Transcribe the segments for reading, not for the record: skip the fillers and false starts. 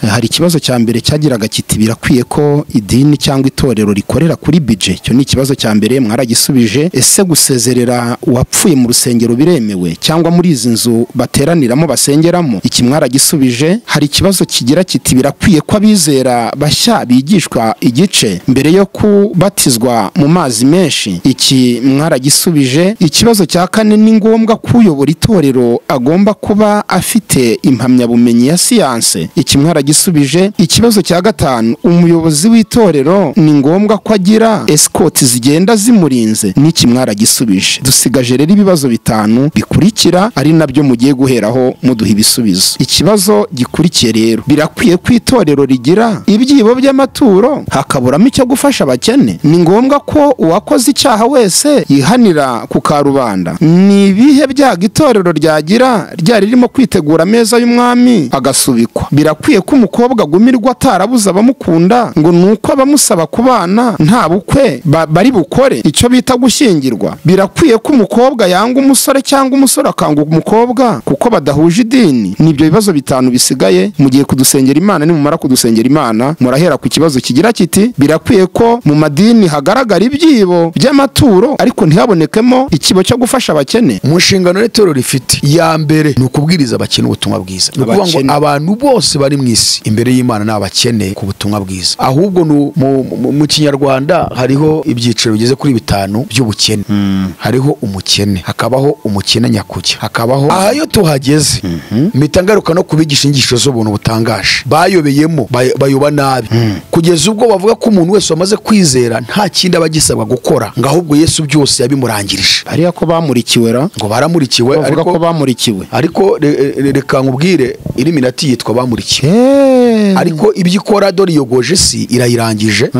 hari ikibazo cya mbere cyagiraga kiti birakwiye ko idini cyangwa itorero rikorera kuri budget. Cyo ni ikibazo cya mbere mwaragisubije. Ese gusezerera uwapfuye mu rusengero biremewe cyangwa muri izi nzu bateraniramo basengeramo? Iki mwaragisubije. Hari ikibazo kigira kiti birakwiye ko abizera bashya bigishwa igice mbere yo kubatizwa mu mazi menshi? Iki mwaragisubije. Ikibazo cya kane ni ngombwa kuyobora itorero agomba kuba afite impamyabumenyi ya siyanse? Iki mwaragisubije. Ikibazo cya gatanu, umuyobozi w'itorero ni ngombwa ko agira escort zigenda zimurinze? N'iki mwaragisubije. Dusigaje rero ibibazo bitanu bikurikira ari nabyo mugiye guheraho muduha ibisubizo. Ikibazo gikurikiye rero, birakwiye ko itorero rigira ibyibo by'amaturo hakaburamo icyo gufasha abakene? Ni ngombwa ko uwakoze icyaha wese yihanira ku karubanda? Ni ibihe byaga itorero ryagira ryari ririmo kwitegura ameza y'umwami agasubikwa? Birakwiye ko umukobwa agumirwa atarabuza abamukunda ngo nuko abamusaba kubana nta bukwe bari bukore, icyo bita gushyingirwa? Birakwiye ko umukobwa yanga umusore cyangwa umusore akanga umukobwa kuko badahuje idini? Nibyo bibazo bitanu bisigaye. Mugiye kudusengera Imana, nimumara kudusengera Imana murahera ku kibazo kigira kiti birakwiye ko mu madini hagaragara ibyibo by'amaturo ariko ntihabonekemo ikibo cyo gufasha abakene? Mu nshingano y'itorero rifite ya mbere ni ukubwiriza abakene ubutumwa bwiza. Ni ukuvuga ngo abantu bose bari mu isi imbere y'Imana n'abakene ku butumwa bwiza. Ahubwo mu Kinyarwanda hariho ibyiciro bigeze kuri bitanu by'ubukene. Hariho umukene, hakabaho umukene nyakujya, hakabaho ahayo tuhageze mitangaruka no kubigisha inyigisho z'ubuntu butangaje bayobeyemo bayoba nabi kugeza ubwo bavuga ko umuntu wese wamaze kwizera nta kindi abagisabwa gukora, ngo ahubwo Yesu byose yabimurangirije. Ariya ko bamurikiwe ngo baramurikiwe, ariko ko bamurikiwe. Ariko reka nkubwire Illuminati yitwa bamurikiwe. Ariko ibyo ikora dore iyogoje si irayirangije.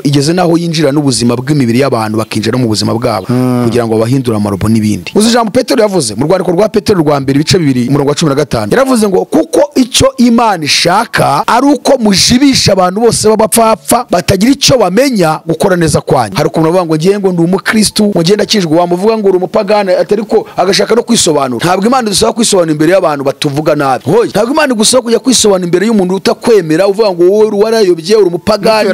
Igeze naho yinjira n'ubuzima bw'imibiri y'abantu bakinjira mu buzima bwabo kugira ngo bahindure amarobo n'ibindi. Uzi ijambo Petero yavuze mu rwandiko rwa Petero rwa mbere ibice 2 umurongo wa 15 yaravuze ngo kuko icyo Imana ishaka ari uko mujibisha abantu bose b'abapfapfa batagira icyo bamenya gukora neza kwanyu. Hari ukuntu bavuga ngo ngiye ngo ndi umukristo mugenda kijwe wamuvuga ngo uri umupagani atariko agashaka no kwisobanura. Ntabwo Imana dusaba kwisobanura imbere y'abantu batuvuga nabi. Hoye ntabwo Imana gusaba kujya kwisobanura imbere y'umuntu utakwemera uvuga ngo wowe warayobye uri umupagani.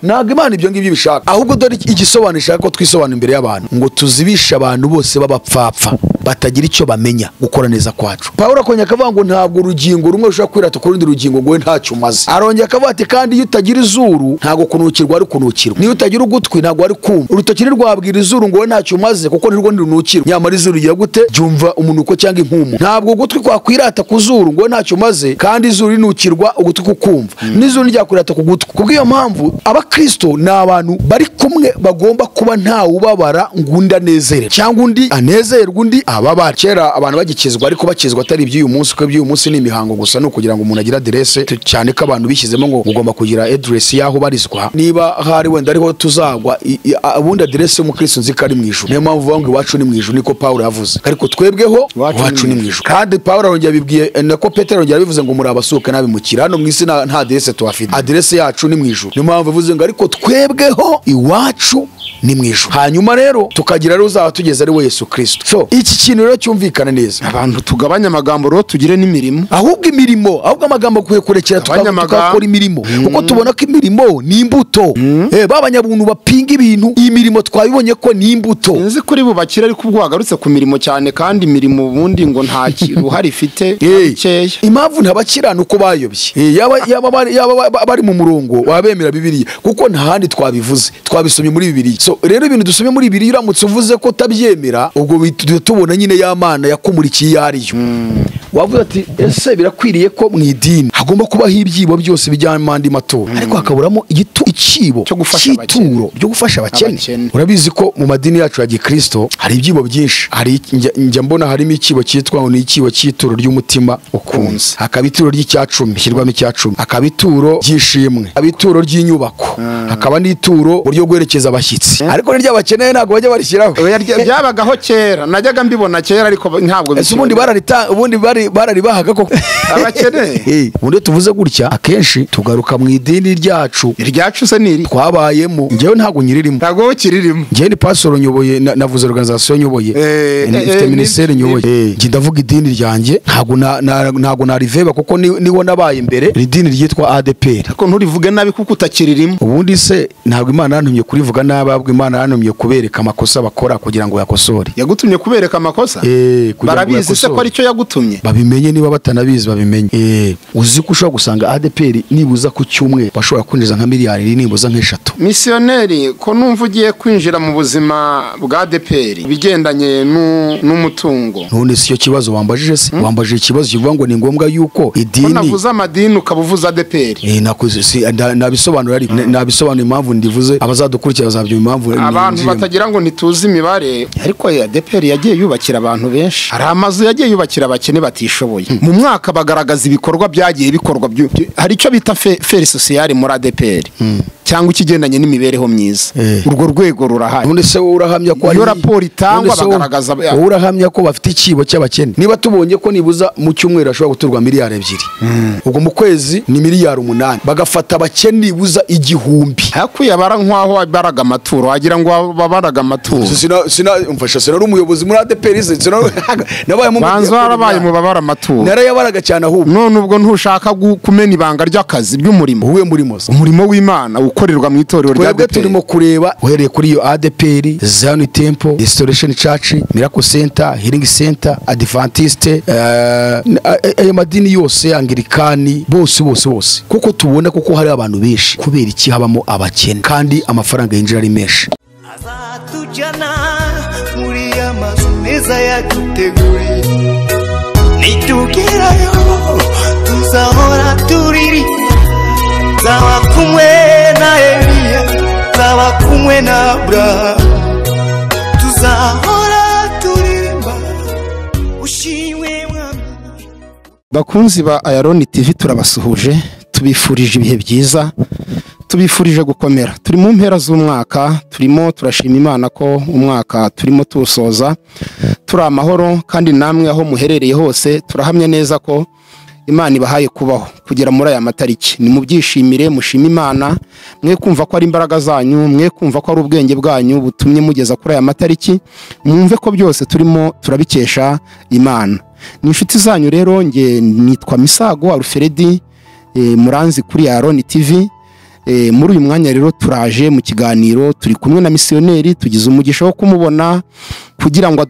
Ntabwo Imana ibyo ngibyo bishaka. Ahubwo dore igisobanisha ko twisobanura imbere y'abantu ngo tuzibisha abantu bose b'abapfapfa batagira icyo bamenya gukora neza kwacu. Pawulo akongera akavuga ngo ntabwo urugingo rumwe rushobora kwirata ku rundi rugingo ngo we ntacyo umaze. Arongera akavuga ati kandi iyo utagira izuru ntabwo kunukirwa ari kunukirwa, niyo utagira ugutwi ntabwo ari kumva. Urutoki rwabwira izuru ngo we ntacyo umaze kuko nirwo ntirunukirwa. Nyamara izuru rigira gute? Byumva umunuko cyangwa impumu. Ntabwo ugutwi kwakwirata ku zuru ngo we ntacyo umaze kandi izuru rinukirwa ugutwi kukumva, n'izuru ryakwirata ku gutwi. Kubw'iyo mpamvu abakristo ni abantu bari kumwe bagomba kuba nta ubabara ngo undi anezere cyangwa undi anezerwe undi ababara. Kera abantu bagikizwa ariko bakizwa atari iby'uyu munsi, ko iby'uyu munsi ni imihango gusa no kugira ngo umuntu agire adresse, cyane ko abantu bishyizemo ngo ugomba kugira address yaho barizwa. Niba hari wenda ariho tuzagwa ubundi adresse y'umukristo nzi ko ari mw'Ijuru. Niyo mpamvu bavuga ngo iwacu ni mw'Ijuru, niko Pawulo yavuze. Ariko twebweho iwacu ni mw'Ijuru. Kandi Pawulo arongera bibwiye nako Petero arongera bivuze ngo muri abasuka nabimukira hano mw'isi nta adresse tuhafite. Adresse yacu ni mw'Ijuru. Niyo mpamvu bivuze ngo ariko twebweho iwacu ni mw'Ijuru. Hanyuma rero tukagira rero uzaba tugeze ari we Yesu Kristo. So iki kintu rero cyumvikana neza. Abantu tugabanya amagambo rero tugire n'imirimo. Ahubwo imirimo, ahubwo amagambo kurekera tukakora imirimo. Kuko tubona ko imirimo ni imbuto. Babanyabuntu bapinga ibintu, iyi mirimo twabibonye ko ni imbuto. Nzi kuri bubakira ariko ubwo wagarutse ku mirimo cyane, kandi imirimo ubundi ngo nta ruhari ifite bikeya. Impamvu ntabakirana uko bayobye. Yaba bari mu murongo wabemera Bibiliya, kuko nta handi twabivuze, twabisomye muri Bibiliya. So rero ibintu dusomye muri Bibiliya uramutse uvuze ko tabyemera, ubwo tubona nyine y'Imana yakumurikiye yariyo. Wavuze ati ese birakwiriye ko mu idini hagomba kubaho ibyibo byose bijyana andi maturo, ariko hakaburamo ikibo cy'ituro byo gufasha abakene. Urabizi ko mu madini yacu ya Gikristo hari ibyibo byinshi. Hari njya mbona harimo ikibo cyitwa ngo ni ikibo cy'ituro ry'umutima ukunze, hakaba ituro ry'icyacumi bishyirwamo icyacumi, hakaba ituro ry'ishimwe, hakaba ituro ry'inyubako, hakaba n'ituro buryo gwerekeza abashyitsi. isi ariko ni ry'abakene ntabwo bajya barishyiraho byabagaho kera najyaga mbibona kera ariko ntabwo ubundi bararibahaga koko abakene ubundi tuvuze gutya akenshi tugaruka mu idini ryacu se niri twabayemo njyewe ntabwo nyiririmo ntabwo kiririmo njyewe ni pastor nyoboye navuze organization nyoboye ifite ministere nyoboye njye ndavuga idini ryanjye ntabwo nariveba kuko niwo nabaye imbere idini ryitwa ADPR ariko nturivuge nabi kuko utakiririmo ubundi se ntabwo Imana yantumye kurivuga nabi ahubwo Imana yantumye kubereka amakosa bakora kugira ngo yakosore yagutumye kubereka amakosa barabizi se ko aricyo yagutumye babimenye niba batanabizi babimenye uzi ko ushobora gusanga ADPR nibuza ku cyumwe bashobora kwinjiza nka miliyari nibuza nk'eshatu missionnaire ko numva ugiye kwinjira mu buzima bwa ADPR bigendanye n'umutungo none si cyo kibazo wambajije se wambajije ikibazo kivuga ngo ni ngombwa yuko idini ko navuze amadini ukabuvuza ADPR nabisobanura ariko nabisobanura impamvu ndivuze abazadukurikira bazabyumva impamvu abantu batagira ngo ntituzi imibare ariko ADPR yagiye yubakira abantu benshi hari amazu yagiye yubakira abakene batishoboye mu mwaka bagaragaza ibikorwa byagiye bikorwa hari icyo bita faire sociale muri ADPR cyangwa ikigendanye n'imibereho myiza urwo rwego rurahari none se urahamya ko iyo raporo itangwa bagaragaza urahamya ko bafite ikibo cy'abakene niba tubonye ko nibuza mu cyumweru ashobora guturwa miliyari 2 ubwo mu kwezi ni miliyari 8 bagafata abakene nibuza 1000 hakuye abara nkwaho baraga amaturo wagira ngo babaraga amaturo sina umfasha sina umuyobozi muri ADPR nabaye mu banzo barabaye mu babara amaturo narayabaraga cyane ahubwo none ubwo ntushaka kumena ibanga ry'akazi by'umurimo uwe murimo umurimo w'Imana ukorerwa mu itorero rya ADPR turimo kureba uhereye kuri iyo ADPR Zion Temple Restoration Church Miracle Center Healing Center Adventiste ayo madini yose Anglikani bose kuko tubona kuko hari abantu benshi kubera iki habamo abakene kandi amafaranga yinjira ari menshi azatujyana muri amazu meza yaduteguye nitugerayo tuzahora turiri zaba kumwe na Eliya zaba kumwe na Abrahamu tuzahora turirimba ushimwe mwami bakunzi ba Ayaroni TV turabasuhuje tubifurije ibihe byiza tubifurije gukomera turi mu mpera z'umwaka turimo turashima Imana ko umwaka turimo tusoza turi amahoro kandi namwe aho muherereye hose turahamya neza ko Imana ibahaye kubaho kugera muri aya matariki ni mu byishimire mushima Imana mwe kumva ko ari imbaraga zanyu mwe kumva ko ari ubwenge bwanyu butumye mugeza kuri aya matariki mwumve ko byose turimo turabikesha Imana ni inshuti zanyu rero nge nitwa Misago Alfredi muranzi kuri Ayaroni TV muri uyu mwanya rero turaje mu kiganiro turi kumwe na missionnaire tugize umugisha wo kumubona kugira ngo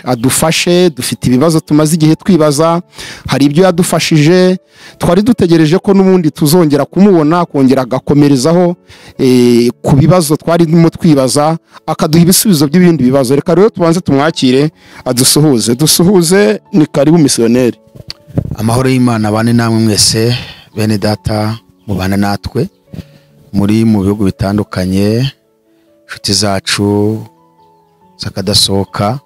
adufashe dufite ibibazo tumaze igihe twibaza hari ibyo yadufashije twari dutegereje ko n'ubundi tuzongera kumubona kongera agakomerezaho ku bibazo twari ndimo twibaza akaduha ibisubizo by'ibindi bibazo reka rero tubanze tumwakire dusuhuze ni karibu missionnaire amahoro y'Imana bane namwe mwese bene data mubana natwe muri mu bihugu bitandukanye inshuti zacu zakadasohoka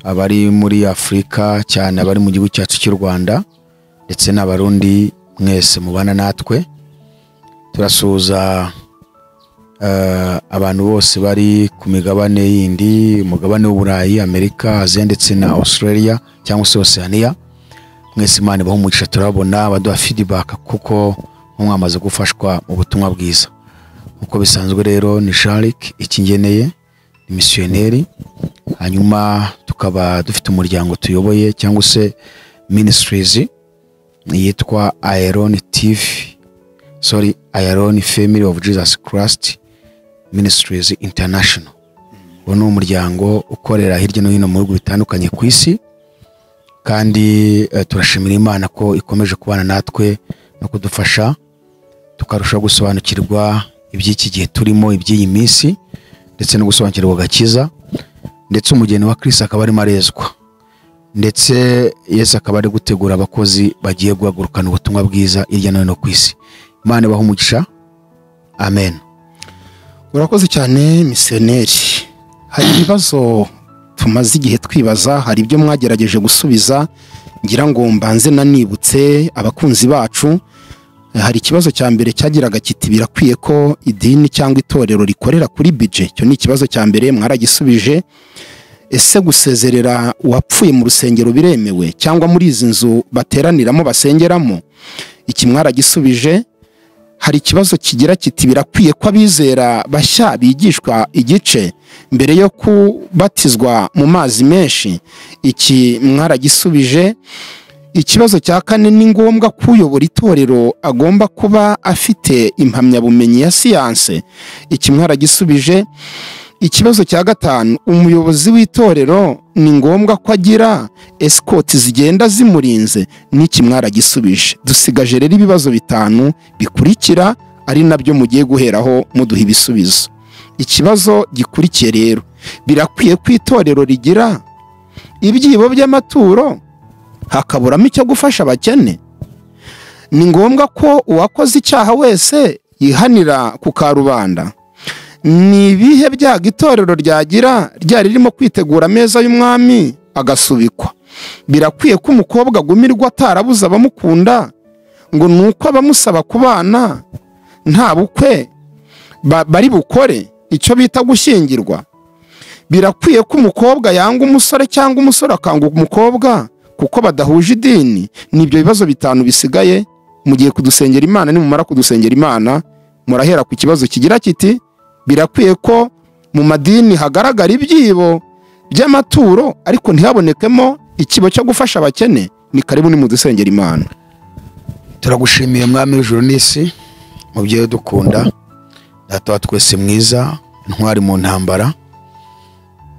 abari muri Afrika cyane abari mu gihugu cyacu cy'u Rwanda ndetse n'abarundi mwese mubana natwe turasuhuza abantu bose bari ku migabane yindi umugabane w'Uburayi Amerika Aziya ndetse na Australia cyangwa se Oceania mwese Imana ibaha umugisha turabona baduha feedback kuko mwamaze gufashwa mu butumwa bwiza uko bisanzwe rero ni Sharik ikingeneye ni missionnaire hanyuma tukaba dufite umuryango tuyoboye cyangwa se ministries yitwa Ayaroni TV Ayaroni Family of Jesus Christ Ministries International uwo ni umuryango ukorera hirya no hino mu bihugu bitandukanye ku isi kandi turashimira Imana ko ikomeje kubana natwe no kudufasha tukarusha gusobanukirwa iby'iki gihe turimo iby'iyi minsi ndetse no gusobanukirwa Agakiza ndetse umugeni wa Kristo akaba ari marezwa ndetse Yesu akaba ari gutegura abakozi bagiye guhagurukana ubutumwa bwiza hirya no hino ku isi Imana ibahe umugisha amen. Urakoze cyane missionnaire hari ibibazo tumaze igihe twibaza hari ibyo mwagerageje gusubiza ngira ngo mbanze nanibutse abakunzi bacu hari ikibazo cya mbere cyagiraga kiti birakwiye ko idini cyangwa itorero rikorera kuri budget. Cyo ni ikibazo cya mbere mwaragisubije. Ese gusezerera uwapfuye mu rusengero biremewe cyangwa muri izi nzu bateraniramo basengeramo? Iki mwaragisubije. Hari ikibazo kigira kiti birakwiye ko abizera bashya bigishwa igice mbere yo kubatizwa mu mazi menshi? Iki mwaragisubije. Ikibazo cya kane, ni ngombwa ko uyobora itorero agomba kuba afite impamyabumenyi ya siyanse? Iki mwaragisubije. Ikibazo cya gatanu, umuyobozi w'itorero ni ngombwa ko agira escort zigenda zimurinze? N'iki mwaragisubije. Dusigaje rero ibibazo bitanu bikurikira ari nabyo mugiye guheraho muduha ibisubizo. Ikibazo gikurikiye rero, birakwiye ko itorero rigira ibyibo by'amaturo hakaburamo icyo gufasha abakene? Ni ngombwa ko uwakoze icyaha wese yihanira ku karubanda? Ni ibihe byago itorero ryagira ryari ririmo kwitegura ameza y'umwami agasubikwa? Birakwiye ko umukobwa agumirwa atarabuze abamukunda ngo nuko abamusaba kubana nta bukwe bari bukore, icyo bita gushyingirwa? Birakwiye ko umukobwa yanga umusore cyangwa umusore akanga umukobwa kuko badahuje idini? Nibyo bibazo bitanu bisigaye. Mugiye kudusengera Imana. Nimumara kudusengera Imana murahera ku kibazo kigira kiti birakwiye ko mu madini hagaragara ibyibo by'amaturo ariko ntihabonekemo ikibo cyo gufasha abakene? Ni karibu nimudusengera Imana. Turagushimiye mwami w'ijuru n'isi, mubyeyi dukunda, data wa twese mwiza, intwari mu ntambara,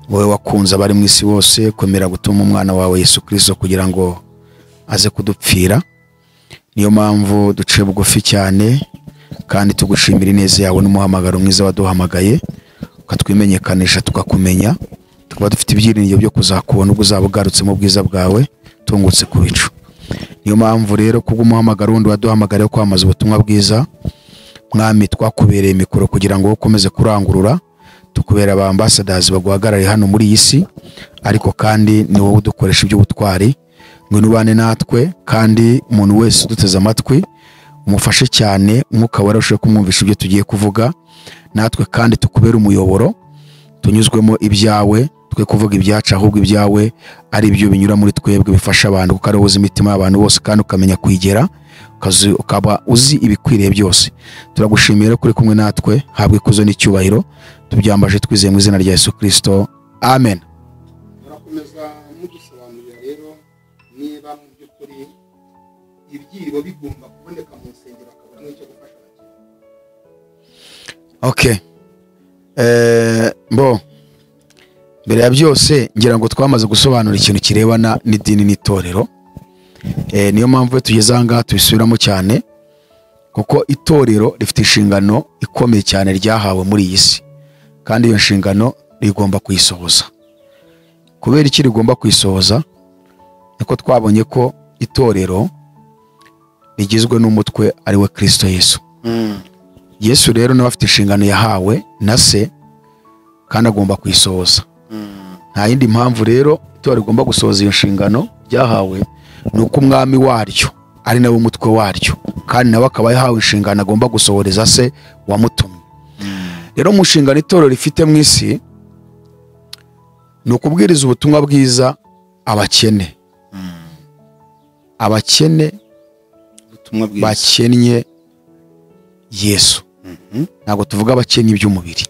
wowe wakunze abari mu isi bose, kwemera gutuma umwana wawe Yesu Kristo kugira ngo aze kudupfira. Niyo mpamvu duciye bugufi cyane kandi tugushimira ineza yawe n'umuhamagaro mwiza waduhamagaye ukatwimenyekanisha tukakumenya, tukaba dufite ibyiringiro byo kuzakubona ubwo uzaba ugarutse mu bwiza bwawe tungutse ku bicu. Niyo mpamvu rero kubw'umuhamagaro wundi waduhamagariye kwamaza ubutumwa bwiza, mwami twakubereye mikoro kugira ngo ukomeze kurangurura, tukubera aba ambassadors baguhagarariye hano muri iyi si, ariko kandi ni wowe udukoresha iby'ubutwari. Ngwino ubane natwe kandi umuntu wese uduteze amatwi umufashe cyane, umwuka warashe kumwumvisha ibyo tugiye kuvuga, natwe kandi tukubera umuyoboro, tunyuzwemo ibyawe, twe kuvuga ibyacu ahubwo ibyawe ari byo binyura muri twebwe bifasha abantu kukaroboza imitima y'abantu bose kandi ukamenya kwigera, ukaba uzi ibikwiriye byose. Turagushimira kuri kumwe natwe, habwe ikuzo n'icyubahiro, tubyambaje twizeye mu izina rya Yesu Kristo, amen. Murakomeza mudusobanurira rero niba mu by'ukuri ibyibo bigomba kuboneka mu nsengero akaburamo icyo gufasha abakene? Bo mbere ya byose ngira ngo twamaze gusobanura ikintu kirebana n'idini n'itorero. Niyo mpamvu tugeze aha ngaha tubisubiramo cyane, kuko itorero rifite inshingano ikomeye cyane ryahawe muri iyi si, kandi iyo nshingano rigomba kuyisohoza. Kubera iki rigomba kuyisohoza? Niko twabonye ko itorero rigizwe n'umutwe ari we Kristo Yesu. Yesu rero nawe afite inshingano yahawe na se kandi agomba kuyisohoza. Nta yindi mpamvu rero itorero rigomba gusohoza iyo nshingano ryahawe, nuko umwami waryo ari nawe umutwe waryo, kandi nawe akaba yahawe inshingano agomba gusohoreza se wamutumye. Rero mu nshingano itorero rifite mu isi ni ukubwiriza ubutumwa bwiza abakene. Abakene bakennye Yesu. Ntabwo tuvuga abakene iby'umubiri,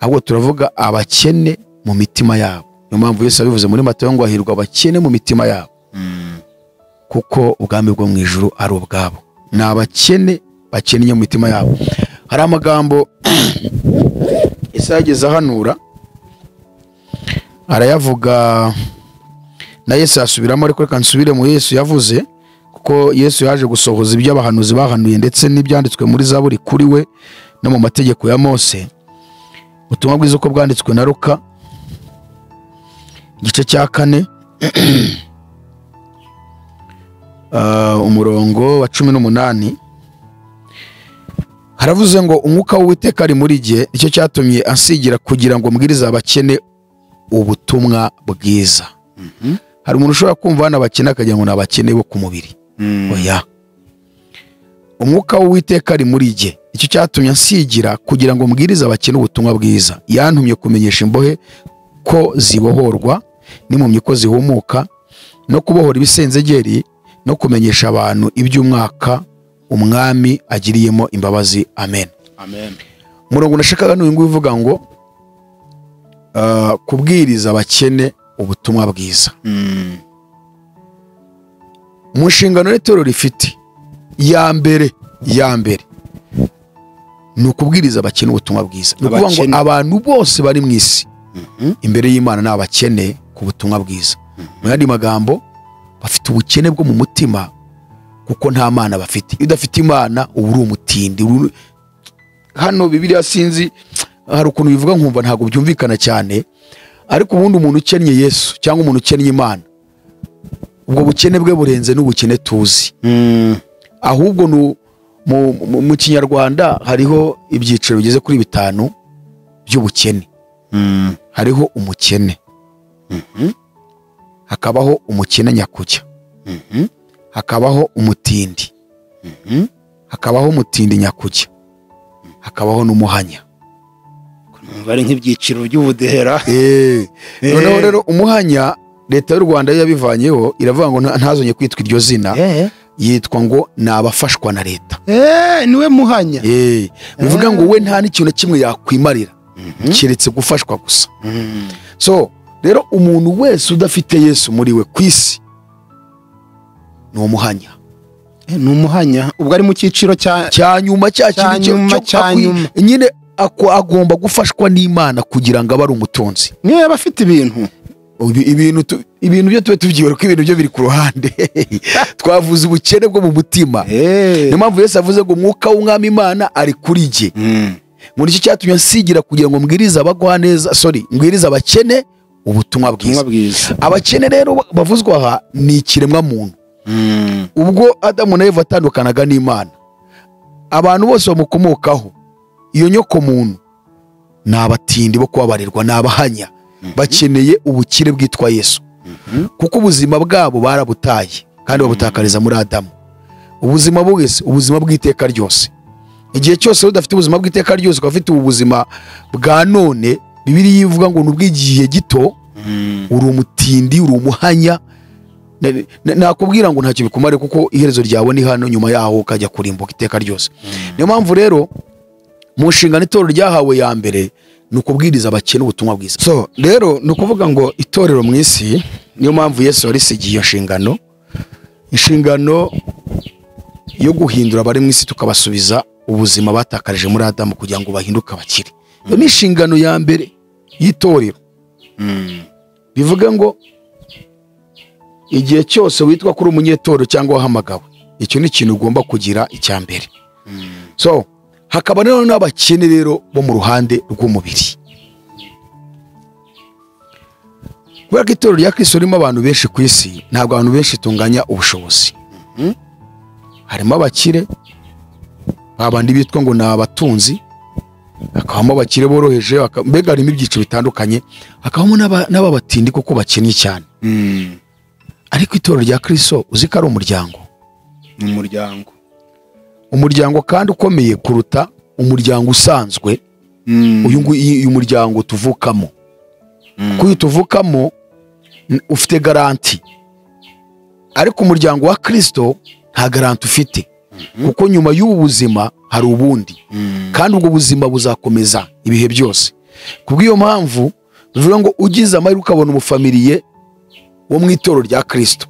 ahubwo turavuga abakene mu mitima yabo. Niyo mpamvu Yesu yabivuze muri Matayo ngo hahirwa abakene mu mitima yabo, kuko ubwami bwo mu ijuru ari ubwabo. Ni abakene bakennye mu mitima yabo. Hari amagambo Yesu yageze ahanura, arayavuga na Yesu asubiramo, ariko reka nsubire mu Yesu yavuze, kuko Yesu yaje gusohoza ibyo abahanuzi bahanuye ndetse n'ibyanditswe muri Zaburi kuri we no mu mategeko ya Mose. Ubutumwa bwiza uko bwanditswe na Luka igice cya 4 umurongo wa 18 haravuze ngo umwuka w'Uwiteka ari muri jye, icyo cyatumye ansigira kugira ngo mbwirize abakene ubutumwa bwiza. Hari umuntu ushobora kumva hano abakene akagira ngo ni abakene bo ku mubiri. Oya, umwuka w'Uwiteka ari muri jye, icyo cyatumye ansigira kugira ngo mbwirize abakene ubutumwa bwiza. Yantumye kumenyesha imbohe ko zibohorwa, n'impumyi ko zihumuka, no kubohora ibisenzegeri, no kumenyesha abantu iby'umwaka umwami agiriyemo imbabazi. Amen. Amen. Murongo nashakaga n'uyu uvuga ngo kubwiriza abakene ubutumwa bwiza. Mu nshingano y'Itorero rifite ya mbere ni ukubwiriza abakene ubutumwa bwiza. Ni ukuvuga ngo abantu bose bari mu isi imbere y'Imana ni abakene ku butumwa bwiza. Mu yandi magambo, bafite ubukene bwo mu mutima kuko nta Mana bafite. Iyo udafite Imana uba uri umutindi. Hano Bibiliya sinzi hari ukuntu bivuga nkumva ntabwo byumvikana cyane, ariko ubundi umuntu ukennye Yesu cyangwa umuntu ukennye Imana, ubwo bukene bwe burenze n'ubukene tuzi. Ahubwo mu Kinyarwanda hariho ibyiciro bigeze kuri 5 by'ubukene. Hariho umukene, hakabaho umukene nyakujya, hakabaho umutindi, hakabaho umutindi nyakujya, hakabaho n'umuhanya. Bari nk'ibyiciro by'ubudehera. Noneho rero umuhanya leta y'u Rwanda yabivanyeho, iravuga ngo ntazonye kwitwa iryo zina, yitwa ngo ni abafashwa na leta. Niwe muhanya. Bivuga ngo we nta n'ikintu kimwe yakwimarira keretse gufashwa gusa. So rero umuntu wese udafite Yesu muri we ku isi ni umuhanya. Ni umuhanya, ubwo ari mu cyiciro cya nyuma, nyine agomba gufashwa n'Imana kugira ngo abe ari umutunzi. Niyo yaba afite ibintu byo tube tubyibara ko ibintu byo biri ku ruhande. Twavuze ubukene bwo mu mutima. Niyo mpamvu Yesu avuze ngo umwuka w'Umwami Imana ari kuri jye. Muri iki cyatumye ansigira kugira ngo mbwirize mbwirize abakene ubutumwa bwiza. Abakene rero bavuzwa aha ni ikiremwa muntu. Ubwo Adamu na Eva atandukanaga n'Imana, abantu bose bamukomokaho, iyo nyoko muntu ni abatindi bo kubabarirwa, ni abahanya. Bakeneye ubukire bwitwa Yesu, kuko ubuzima bwabo barabutaye kandi babutakariza muri Adamu. Ubuzima bwese, ubuzima bw'iteka ryose. Igihe cyose udafite ubuzima bw'iteka ryose, ukafite ubuzima bwa none, Bibiliya ivuga ngo n'ubw'igihe gito, uri umutindi, uri umuhanya. Nakubwira ngo ntacyo bikumare, kuko iherezo ryawe ni hano, nyuma yaho ukajya kurimbuka iteka ryose. Niyo mpamvu rero mu nshingano Itorero ryahawe ya mbere ni ukubwiriza abakene ubutumwa bwiza. So rero ni ukuvuga ngo itorero mu isi, niyo mpamvu Yesu yarisigiye iyo inshingano yo guhindura abari mu isi, tukabasubiza ubuzima batakarije muri Adamu kugira ngo bahinduke abakire. Iyo ni inshingano ya mbere y'itorero. Bivuga ngo igihe cyose witwa kuri umunyetorero cyangwa wahamagawe, icyo ni ikintu ugomba kugira icya mbere. So hakaba rero n'abakene rero bo mu ruhande rw'umubiri. Kubera ko itorero rya Kristo ririmo abantu benshi ku isi, ntabwo abantu benshi tunganya ubushobozi. Harimo abakire, babandi bitwa ngo ni abatunzi, hakabamo abakire boroheje, mbega harimo ibyiciro bitandukanye, hakabamo n'ababatindi kuko bakennye cyane. Ariko itorero rya Kristo uzi ko ari umuryango. Umuryango kandi ukomeye kuruta umuryango usanzwe. Uyu muryango tuvukamo, kuko iyo tuvukamo ufite garanti, ariko umuryango wa Kristo nta garanti ufite, kuko nyuma y'ubu buzima hari ubundi, kandi ubwo buzima buzakomeza ibihe byose. Kubw'iyo mpamvu bivuga ngo ugize amahirwe ukabona umufamiliye wo mu itorero rya Kristo,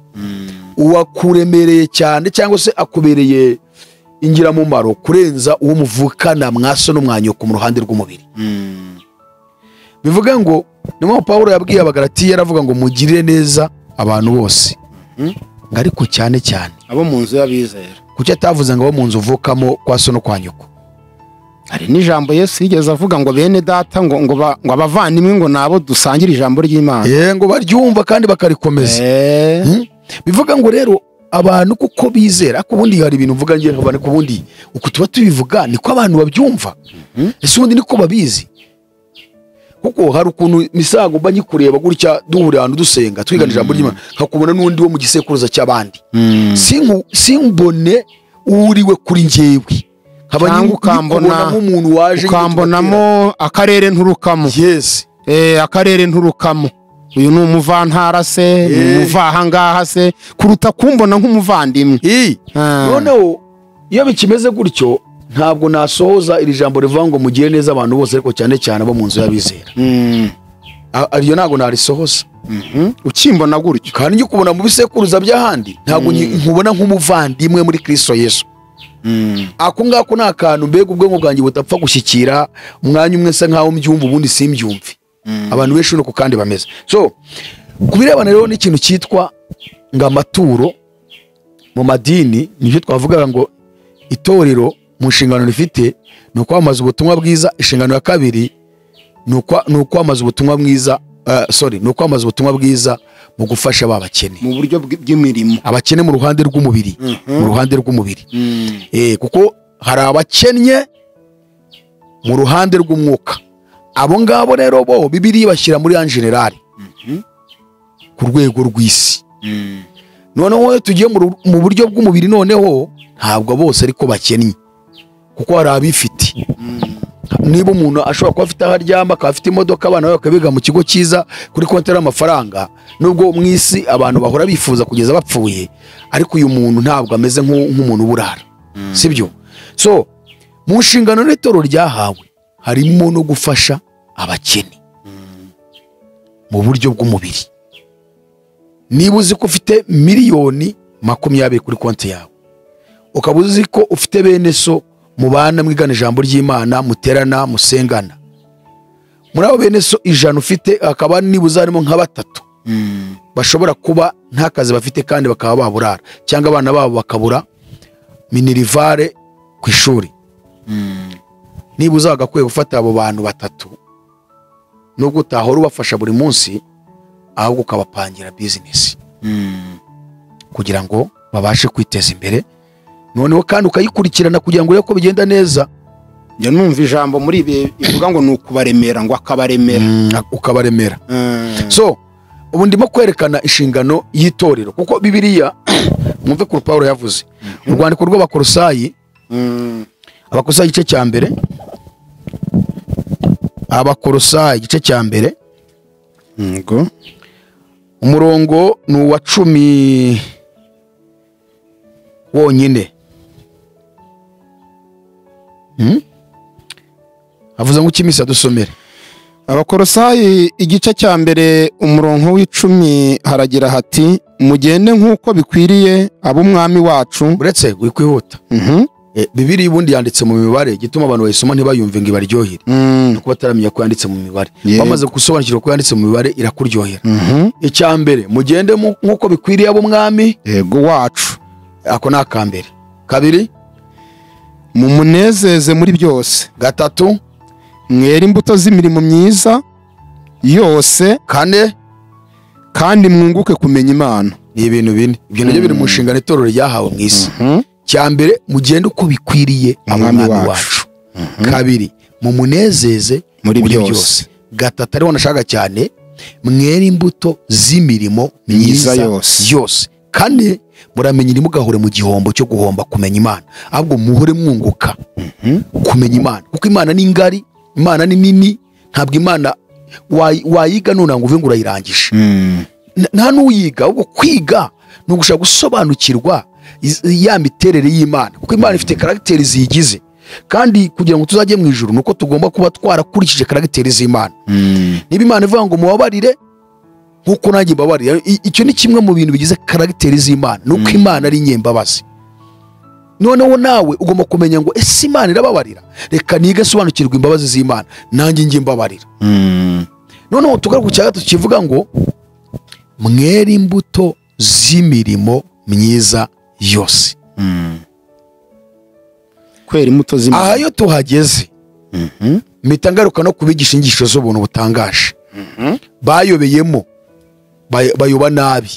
uwakuremereye cyane cyangwa se akubereye ingiramumaro kurenza uwo muvukana mwaso no mwanyoko mu ruhande rw'umubiri. Bivuga ngo niyo Pawulo yabwiye Abagalatiya, aravuga ngo mugirire neza abantu bose, ariko cyane cyane abo mu nzu y'abizera. Kuki atavuze ngo abo mu nzu uvukamo kwa so no kwa nyoko? Hari n'ijambo Yesu yigeze avuga ngo bene data, ngo abavandimwe ngo nabo dusangira ijambo ry'Imana. Ngo baryumva kandi bakarikomeza. Bivuga ngo rero abantu kuko bizera, ko ubundi hari ibintu mvuga ngiye nkabane ko ubundi uko tuba tubivuga niko abantu babyumva. Ese ubundi niko babizi, kuko hari ukuntu misago mba nyikureba gutya duhurira ahantu dusenga twigana ijambo ry'Imana, nkakubona n'undi wo mu gisekuruza cy'abandi, simbone uriwe kuri njyewe cyangwa ukambona nk'umuntu waje ukambonamo akarere nturukamo. yes akarere nturukamo, uyu ni umuvantara se, ni umuvaha ngaha se, kuruta kumbona nk'umuvandimwe. noneho iyo bikimeze gutyo ntabwo nasohoza iri jambo rivuga ngo mugire neza abantu bose, ariko cyane cyane abo mu nzu y'abizera. Ariyo ntabwo narisohoza. Ukimbona gutyo kandi njye kubona mu bisekuruza by'ahandi ntabwo nkubona nk'umuvandimwe muri Kristo Yesu. Ako ngako ni akantu mbega ubwonko bwanjye butapfa gushyikira umwanya umwe nsa nkaho mbyumva ubundi simbyumve. Abantu benshi nuko kandi bameze. So kubirebana rero n'ikintu cyitwa ngo amaturo mu madini, nibyo twavugaga ngo itorero mu nshingano rifite ni ukwamamaza ubutumwa bwiza. Inshingano ya kabiri ni ukwamamaza ubutumwa bwiza ni ukwamamaza ubutumwa bwiza mu gufasha abakene mu buryo bw'imirimo, abakene mu ruhande rw'umubiri, mu ruhande rw'umubiri. Kuko hari abakennye mu ruhande rw'umwuka. Abo ngabo rero bo Bibiliya bashyira muri generali ku rwego rw'isi. Noneho tugiye mu buryo bw'umubiri, noneho ntabwo bose ariko bakennye, kuko hari abifite. Niba umuntu ashobora kuba afite aho aryama, akaba afite imodoka, abana be bakabiga mu kigo cyiza kuri konti y'amafaranga, nubwo mu isi abantu bahora bifuza kugeza bapfuye, ariko uyu muntu ntabwo ameze nk'umuntu uburara. Sibyo? So mu nshingano n'itoro ryahawe harimo no gufasha abakene mu buryo bw'umubiri. Niba uzi ko ufite miliyoni 20 kuri konti yawe, ukaba uzi ko ufite bene so mubana mwigana ijambo ry'Imana, muterana, musengana, muri abo bene so 100 ufite akaba nibuza harimo nka 3 bashobora kuba nta kazi bafite kandi bakaba baburara, cyangwa abana babo bakabura minirivare ku ishuri. Nibuza bagakwiye gufata abo bantu 3 nubwo utahora ubafasha buri munsi, ahubwo ukabapangira business kugira ngo babashe kwiteza imbere, noneho kandi ukayikurikirana kugira ngo urebe ko bigenda neza. Njya numva ijambo muri ibi ivuga ngo ni ukubaremera, ngo akabaremera, ukabaremera. So ubu ndimo kwerekana inshingano y'itorero, kuko Bibiliya mwumve ko Paulo yavuze mu rwandiko rw'Abakolosayi, Abakolosayi igice cya mbere, Abakolosayi igice cya mbere, ngo umurongo ni uwa 10 wonyine. Avuze ngo kimisa dusomere. Abakolosayi igice cya mbere umurongo w'10 haragira hati, mugende nk'uko bikwiriye ab'umwami wacu. Uretse wikwihuta. Bibiliya ubundi yanditse mu mibare, gituma abantu bayisoma ntibayumve ngo ibaryohere, nuko bataramenya ko yanditse mu mibare. Bamaze gusobanukirwa ko yanditse mu mibare irakuryohera. Icya mbere, mugende nk'uko bikwiriye ab'umwami yego wacu. Ako nakambere. Kabiri, mumunezeze muri byose. Gatatu, mwera imbuto z'imirimo myiza yose. Kane, kandi mwunguke kumenya Imana. Ni ibintu bine. Ibyo nabyo biri mu nshingano itorero ryahawe mu isi. Cya mbere, mugende uko bikwiriye ab'umwami wacu. Kabiri, mumunezeze muri byose. Gatatu, ariho nashaka cyane, mwera imbuto z'imirimo myiza yose. Kane, muramenye ntimugahure mu gihombo cyo guhomba kumenya Imana, ahubwo muhure mwunguka kumenya Imana, kuko Imana ni ngari, Imana ni nini. Ntabwo Imana wayiga none ngo uve ngo urayirangije. Nta n'uyiga, ahubwo kwiga ni ugushaka gusobanukirwa ya miterere y'Imana, kuko Imana ifite karagiteri ziyigize, kandi kugira ngo tuzajye mu ijuru nuko tugomba kuba twarakurikije karagiteri z'Imana. Niba Imana ivuga ngo mubabarire nkuko nanjye mbabarira, icyo ni kimwe mu bintu bigize karagiteri z'Imana, nuko Imana ari nyembabazi. Noneho nawe ugomba kumenya ngo ese Imana irababarira, reka nige sobanukirwa imbabazi z'Imana nanjye nge mbabarira. Noneho tugaruka ku cya gatatu kivuga ngo mwera imbuto z'imirimo myiza yose. Kwera imbuto z'imirimo. Aha yo tuhageze mpita ngaruka no kubigisha inyigisho z'ubuntu butangaje. Bayobeyemo bayoba nabi,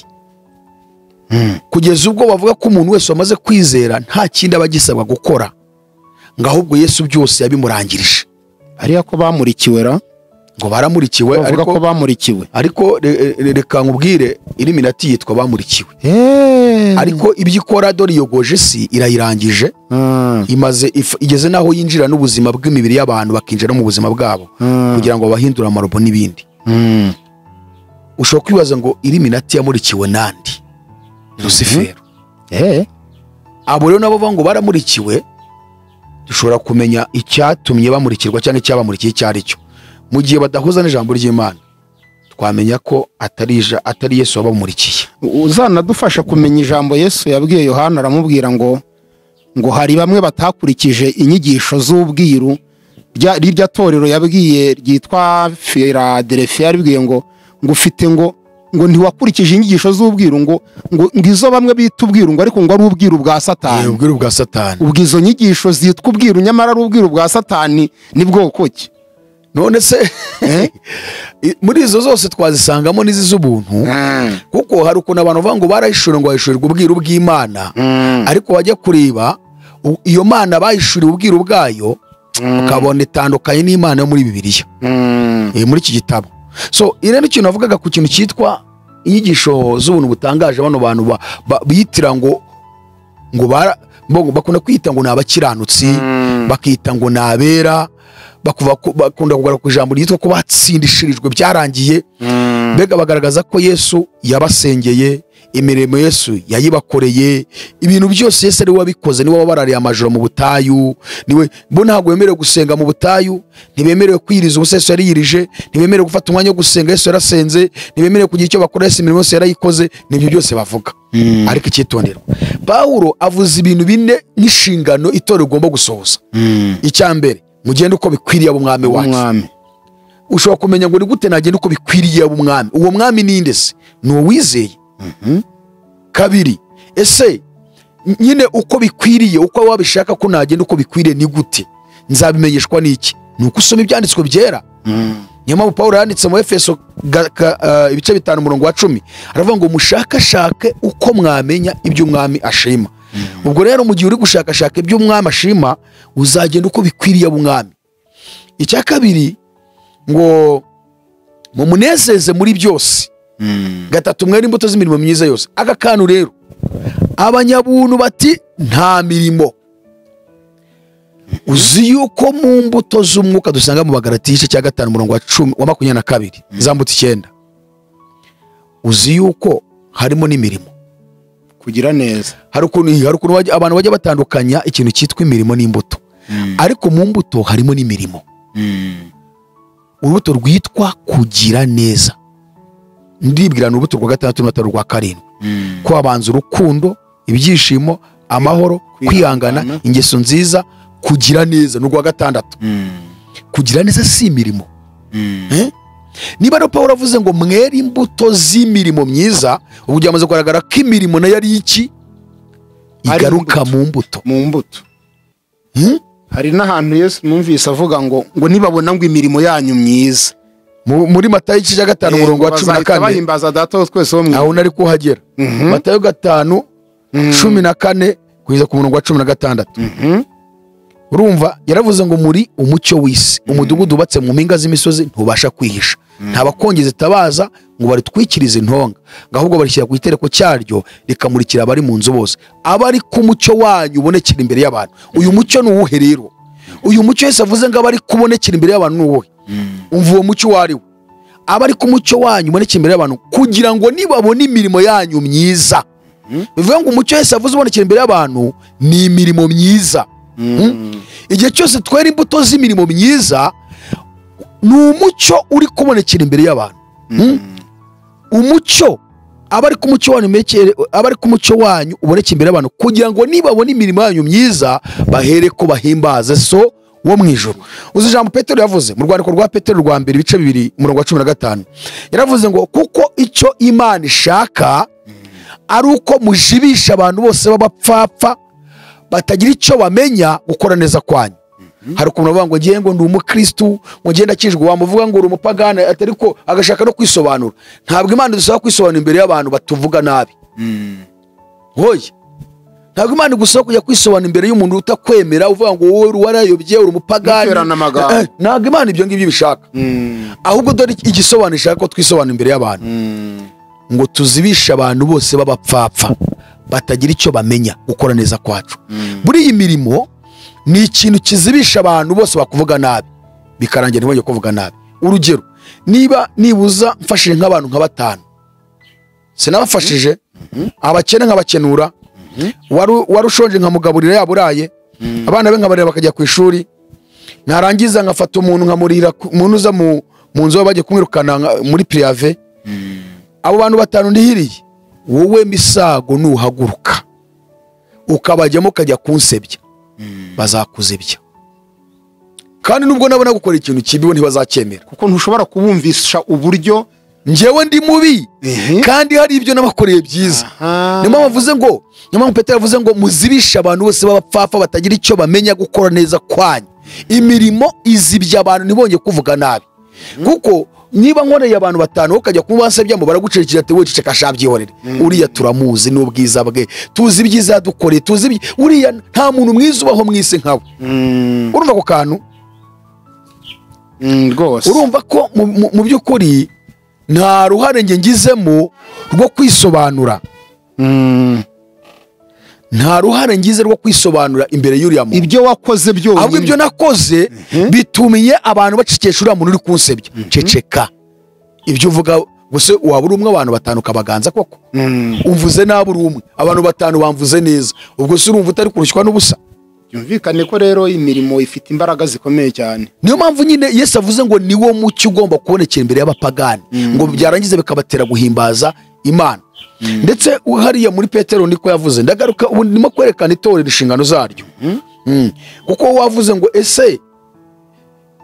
kugeza ubwo bavuga ko umuntu wese wamaze kwizera nta kindi aba agisabwa gukora, ngo ahubwo Yesu byose yabimurangirije. Ariya ko bamurikiwe ra ngo baramurikiwe bavuga ko bamurikiwe ariko reka nkubwire Illuminati yitwa bamurikiwe ariko ibyo ikora dore iyogoje isi irayirangije igeze naho yinjira n'ubuzima bw'imibiri y'abantu bakinjira mu buzima bwabo kugira ngo bahindure amarobo n'ibindi. Ushobora kwibaza ngo Illuminati yamurikiwe nandi? Lucifero. Abo rero nabo ngo baramurikiwe, dushobora kumenya icyatumye bamurikirwa cyane cyabamurikiye icyo ari cyo. Mu gihe badahuza n'ijambo ry'Imana twamenya ko atari Yesu wabamurikiye. Uzanadufasha kumenya ijambo Yesu yabwiye Yohana, aramubwira ngo hari bamwe batakurikije inyigisho z'ubwiru rirya torero yabwiye ryitwa Philadelphia, yabwiye ngo ufite ngo ntiwakurikije inyigisho z'ubwiru ngo izo bamwe bita ubwiru ngo ariko ngo ari ubwiru bwa Satani. Ubwiru bwa Satani. Ubwizo nyigisho zitwa ubwiru nyamara ari ubwiru bwa Satani ni bwoko ki? None se muri izo zose twazisangamo n'izi z'ubuntu, kuko hari ukuntu abantu bavuga ngo barahishura ngo bahishurirwe ubwiru bw'Imana, ariko wajya kureba iyo Mana bahishuriwe ubwiru bwayo ukabona itandukanye n'Imana yo muri Bibiliya, muri iki gitabo. So irene ikintu navugaga ku kintu cyitwa inyigisho z'ubuntu butangaje, bano bantu bitira ngo bakunda kwita ngo ni abakiranutsi, bakita ngo ni abera, bakunda kugaruka ku ijambo ryitwa ko batsindishirijwe byarangiye. Mbega bagaragaza ko Yesu yabasengeye, imirimo Yesu yayibakoreye, ibintu byose Yesu ari we wabikoze, niwe wabarariye amajoro mu butayu, niwe bo ntabwo bemerewe gusenga mu butayu, ntibemerewe kwiriza ubusa Yesu yariyirije, ntibemerewe gufata umwanya wo gusenga Yesu yarasenze, ntibemerewe kugira icyo bakora Yesu imirimo yose yarayikoze. Nibyo byose bavuga. Ariko icyitonderwa, Pawulo avuze ibintu bine n'inshingano itorero igomba gusohoza. Icya mbere, mugende uko bikwiriye ab'umwami wacu. Ushobora kumenya ngo ni gute nagenda uko bikwiriye ab'umwami? Uwo mwami ni nde se? Ni uwizeye. Kabiri, ese nyine uko bikwiriye, uko wabishaka ko nagenda uko bikwiriye ni gute? Nzabimenyeshwa n'iki? Ni uko usoma ibyanditswe byera. Niyo mpamvu Pawulo yanditse mu Efeso ibice 5:10 aravuga ngo mushakashake uko mwamenya ibyo umwami ashima. Ubwo rero mu gihe uri gushakashaka ibyo umwami ashima, uzagenda uko bikwiriye ab'umwami. Icya kabiri, ngo mumunezeze muri byose. Gatatu, mwere imbuto z'imirimo myiza yose. Aka kantu rero abanyabuntu bati nta mirimo. Uzi yuko mu mbuto z'umwuka dusanga mu Bagalatiya 5:22 zambuta 9, uzi yuko harimo n'imirimo kugira neza. Hari ukuntu abantu bajya batandukanya ikintu cyitwa imirimo n'imbuto, ariko mu mbuto harimo n'imirimo. Urubuto rwitwa kugira neza, ndibwira ni urubuto rwa 6 n'atari rwa 7. Ko abanza urukundo, ibyishimo, amahoro, kwihangana, ingeso nziza, kugira neza ni rwa 6. Kugira neza si imirimo. Niba rero Pawulo avuze ngo mwere imbuto z'imirimo myiza, ubu byamaze kugaragara ko imirimo nayo ari iki? Igaruka mu mbuto. Hari n'ahantu Yesu numvise avuga ngo nibabona ngo imirimo yanyu myiza, muri Matayo 5:14 bahimbaza data wo twese wo mwe. Aho nari kuhagera. Matayo 5:14 kugeza ku 16. Urumva yaravuze ngo muri umucyo w'isi, umudugudu ubatse mu mpinga z'imisozi ntubasha kwihisha, nta bakongeza itabaza ngo baritwikirize intonga, ahubwo barishyira ku gitereko cyaryo rikamurikira abari mu nzu bose. Abari ku mucyo wanyu ubonekera imbere y'abantu. Uyu mucyo ni uwuhe rero? Uyu mucyo Yesu avuze ngo abari kubonekera imbere y'abantu ni uwuhe? Umva uwo mucyo wari we. Abari ku mucyo wanyu ubonekera imbere y'abantu kugira ngo nibabona imirimo yanyu myiza. Bivuga ngo umucyo Yesu avuze ubonekera imbere y'abantu ni imirimo myiza. Igihe cyose twera imbuto z'imirimo myiza, ni umucyo uri kubonekera imbere y'abantu. Umucyo abari ku mucyo wanyu ubonekera imbere y'abantu kugira ngo nibabona imirimo yanyu myiza bahere ko bahimbaze so wo mw'Ijuru. Uzi ijambo Petero yavuze mu rwandiko rwa Petero rwa 2 ibice 2:15 yaravuze ngo kuko icyo Imana ishaka ari uko mujibisha abantu bose b'abapfapfa batagira icyo bamenya gukora neza kwanyu. Hari ukuntu bavuga ngo ngiye ngo ndi umukristo, ngo ngenda kijwe, wamuvuga ngo uri umupagana, atari ko agashaka no kwisobanura. Ntabwo Imana dusaba kwisobanura imbere y'abantu batuvuga nabi. Hoye ntabwo Imana igusaba kujya kwisobanura imbere y'umuntu utakwemera uvuga ngo wowe warayobye uri umupagani. Ntabwo Imana ibyo ngibyo bishaka. Ahubwo dore igisobanuro ishaka ko twisobanura imbere y'abantu, ngo tuzibishe abantu bose b'abapfapfa batagira icyo bamenya gukora neza kwacu. Muri iyi mirimo ni ikintu kizibisha abantu bose bakuvuga nabi bikarangira ntibongeye kuvuga nabi. Urugero, niba nibuza mfashije nk'abantu nka 5, sinabafashije abakene nkabakenura, wari ushonje nkamugaburira yaburaye, abana be nkabarira bakajya ku ishuri, narangiza nkafata umuntu nkamurira umuntu uza mu nzu bagiye kumwirukana muri priave, abo bantu 5 ndihiriye, wowe misago nuhaguruka ukabajyamo kajya kunsebya, bazakuzebya. Kandi nubwo nabona gukora ikintu kibi bo ntibazakemera, kuko ntushobora kubumvisha uburyo njyewe ndi mubi kandi hari ibyo nabakoreye byiza. Niyo bavuze ngo, niyo Petero yavuze ngo muzibisha abantu bose b'abapfapfa batagira icyo bamenya gukora neza kwanyu. Imirimo izibya abantu ntibongeye kuvuga nabi. Kuko niba nkoreye abantu 5 ukajya kumubasebya mu baragucekira ati we ceceka shabyihorere, uriya turamuzi n'ubwiza bwe, tuzi ibyiza dukore, tuzi uriya nta muntu mwiza ubaho mwise nkawe. Urumva ko kantu rwose, urumva ko mu by'ukuri nta ruhare ngizemo rwo kwisobanura. Nta ruhare ngize rwo kwisobanura imbere y'uriya muntu. Ibyo wakoze byose, ahubwo ibyo nakoze bitumiye abantu bacikesha uriya muntu uri kunsebya. Ceceka, ibyo uvuga gusa waba uri umwe abantu 5 kabaganza koko. Umvuze nabi uri umwe, abantu 5 bamvuze neza, ubwo se urumva utari kurushywa n'ubusa. Byumvikane ko rero imirimo ifite imbaraga zikomeye cyane. Niyo mpamvu nyine Yesu avuze ngo niwo mucyo ugomba kubonekera imbere y'abapagani, ngo byarangize bikabatera guhimbaza Imana. Ndetse hariya muri Petero niko yavuze, ndagaruka ubu ndimo kwerekana itorero inshingano zaryo. Kuko wavuze ngo ese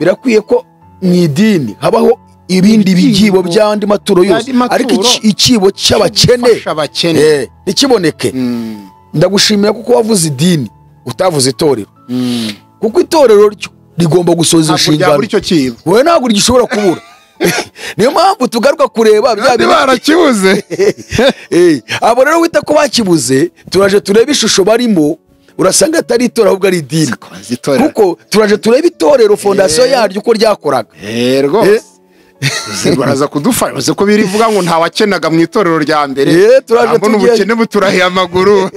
birakwiye ko mu idini habaho ibindi bigibo by'andi maturo yose, ariko ikibo cy'abakene nikiboneke. Ndagushimira kuko wavuze idini utavuze itorero, kuko itorero ryo rigomba gusoza inshingano. Wowe ntabwo gishobora kubura. Niyo mpamvu tugaruka kureba bya barakibuze. Abo rero wita ko bakibuze, turaje tureba ishusho barimo, urasanga atari itorero ahubwo ari idini. Kuko turaje tureba itorero fondasiyo yaryo uko ryakoraga. Rwose baraza kudufasha ko birivuga ngo nta wakenaga mu itorero rya mbere, turaje n'ubukene buturahiye amaguru.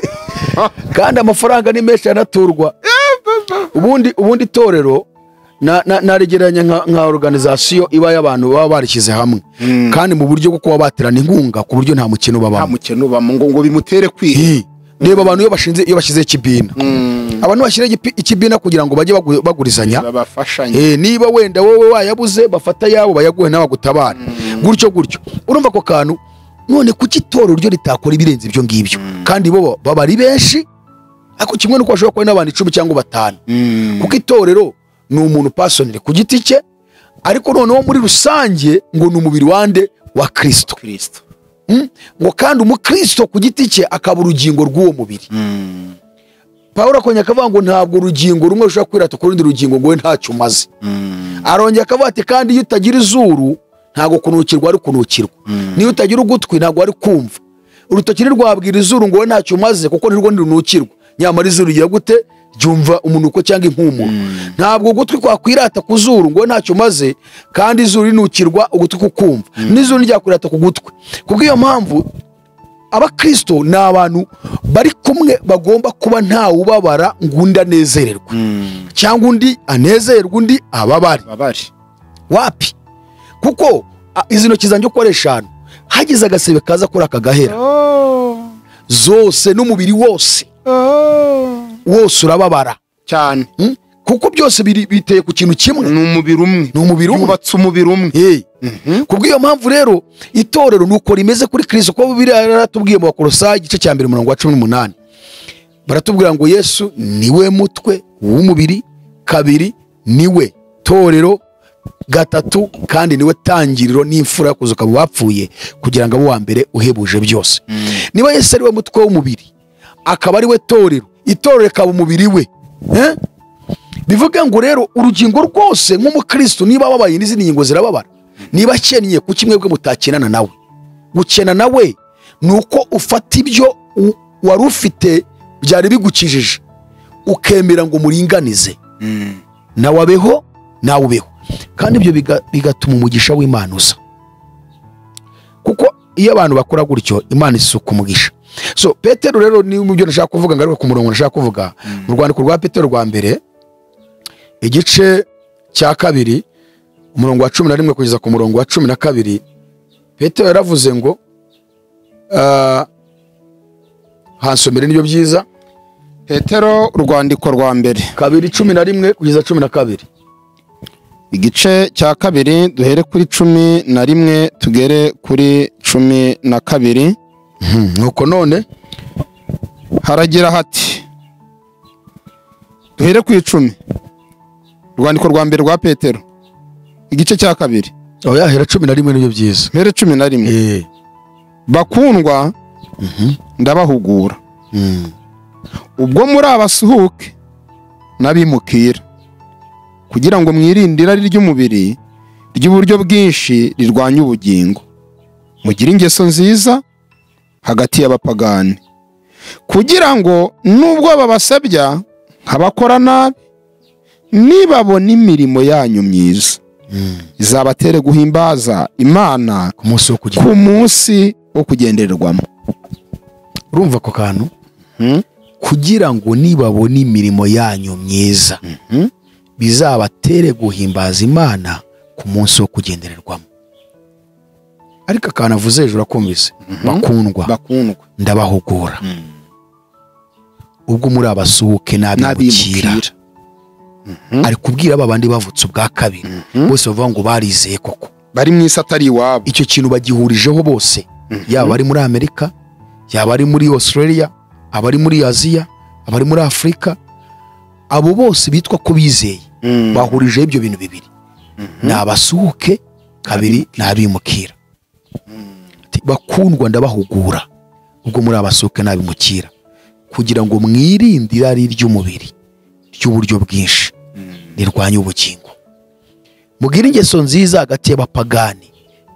Kandi amafaranga ni menshi anaturwa. Ubundi itorero naregeranya nka organization iba y'abantu baba barishyize hamwe, kandi mu buryo bwo kuba baterana inkunga ku buryo nta mukino babamo. Nta mukino babamo ngo bimutere kwiha. Reba abantu iyo bashyize ikibina, abantu bashyira ikibina kugira ngo bajye bagurizanya, niba wenda wowe wayabuze bafata yabo bayaguhe nawe gutabara, gutyo. Urumva ko kantu none kuki itorero ryo ritakora ibirenze ibyo ngibyo? Kandi bo baba ari benshi, ariko kimwe nuko bashobora kuba n'abantu 10 cyangwa 5, kuko itorero ni umuntu personally ku giti cye, ariko noneho muri rusange ngo ni umubiri wande wa Kristo. Ngo kandi umukristo ku giti cye akaba urugingo rw'uwo mubiri. Pawulo akongera akavuga ngo ntabwo urugingo rumwe rushobora kwirata ku rundi rugingo ngo we ntacyo umaze. Arongera akavuga ati kandi iyo utagira izuru ntabwo kunukirwa ari kunukirwa, niyo utagira ugutwi ntabwo ari kumva. Urutoki rwabwira izuru ngo we ntacyo umaze kuko nirwo ntirunukirwa, nyamara izuru rigira gute? Jumva umunuko cyangwa impumuro. Ntabwo ugutwi kwakwirata ku zuru ngo ntacyo umaze, kandi izuru rinukirwa ugutwi kukumva, n'izuru ryakwirata ku gutwi. Kubw'iyo mpamvu abakristo ni abantu bari kumwe, bagomba kuba ntawe ubabara ngo undi anezererwe cyangwa undi anezererwe undi ababare. Wapi? Kuko izi ntoki zanjye ukoresha hano, hagize agasebe kaza kuri aka gahera, zose n'umubiri wose urababara cyane. Kuko byose biteye ku kintu kimwe, ni umubiri umwe, yubatse umubiri umwe. Kubw'iyo mpamvu rero itorero nuko rimeze kuri Kristo, ko Bibiliya yaratubwiye mu Bakolosayi igice cya 2 umurongo wa 18, baratubwira ngo Yesu niwe mutwe w'umubiri, 2 niwe torero, 3 kandi niwe tangiriro n'imfura yo kuzuka mu bapfuye, kugira ngo abo wa mbere uhebuje byose. Niba Yesu ari we mutwe w'umubiri, akaba ari we torero, itorero rikaba umubiri we. Bivuga ngo rero urugingo rwose nk'umukristo niba babaye n'izindi ngingo zirababara, niba akennye ku kimwe bwe mutakenana nawe. Gukena nawe nuko ufata ibyo wari ufite byari bigukijije ukemera ngo muringanize nawe abeho nawe ubeho, kandi ibyo bigatuma umugisha w'Imana uza, kuko iyo abantu bakora gutyo Imana isuka umugisha. So Petero rero ni mu byo nashaka kuvuga, ngaruka ku murongo nashaka kuvuga mu rwandiko rwa Petero rwa mbere igice cya 2 umurongo wa 11 kugeza ku murongo wa 12, Petero yaravuze ngo hansomere nibyo byiza. Petero urwandiko rwa mbere 2:11 kugeza 12, igice cya 2 duhere kuri 11 tugere kuri 12. nuko none haragira hati, duhere ku 10, urwandiko rwa mbere rwa Petero igice cya 2 oya hera 11 nibyo byiza, mpere 11. Bakundwa, ndabahugura ubwo muri abasuhuke n'abimukira, kugira ngo mwirinde irari ry'umubiri ry'uburyo bwinshi rirwanya ubugingo, mugire ingeso nziza hagati y'abapagani, kugira ngo nubwo babasabya nk'abakora nabi, nibabona imirimo yanyu myiza izabatere guhimbaza Imana ku munsi wo kugendererwamo. urumva ko kantu kugira ngo nibabona imirimo yanyu myiza bizabatere guhimbaza Imana ku munsi wo kugendererwamo. Ariko akantu avuze hejuru akumvise, bakundwa ndabahugura ubwo muri abasuhuke n'abimukira. Ari kubwira abandi bavutse ubwa kabiri bose bavuga ngo barizeye koko bari mu isi atari iwabo. Icyo kintu bagihurijeho bose, yaba ari muri Amerika, yaba ari muri Australia, abari muri Aziya, abari muri Afrika, abo bose bitwa ko bizeye bahurijeho ibyo bintu bibiri, ni abasuhuke kabiri n'abimukira. Bakundwa ndabahugura ubwo muri abasuhuke n'abimukira, kugira ngo mwirinde irari ry'umubiri ry'uburyo bwinshi rirwanya ubugingo, mugire ingeso nziza hagati y'abapagani,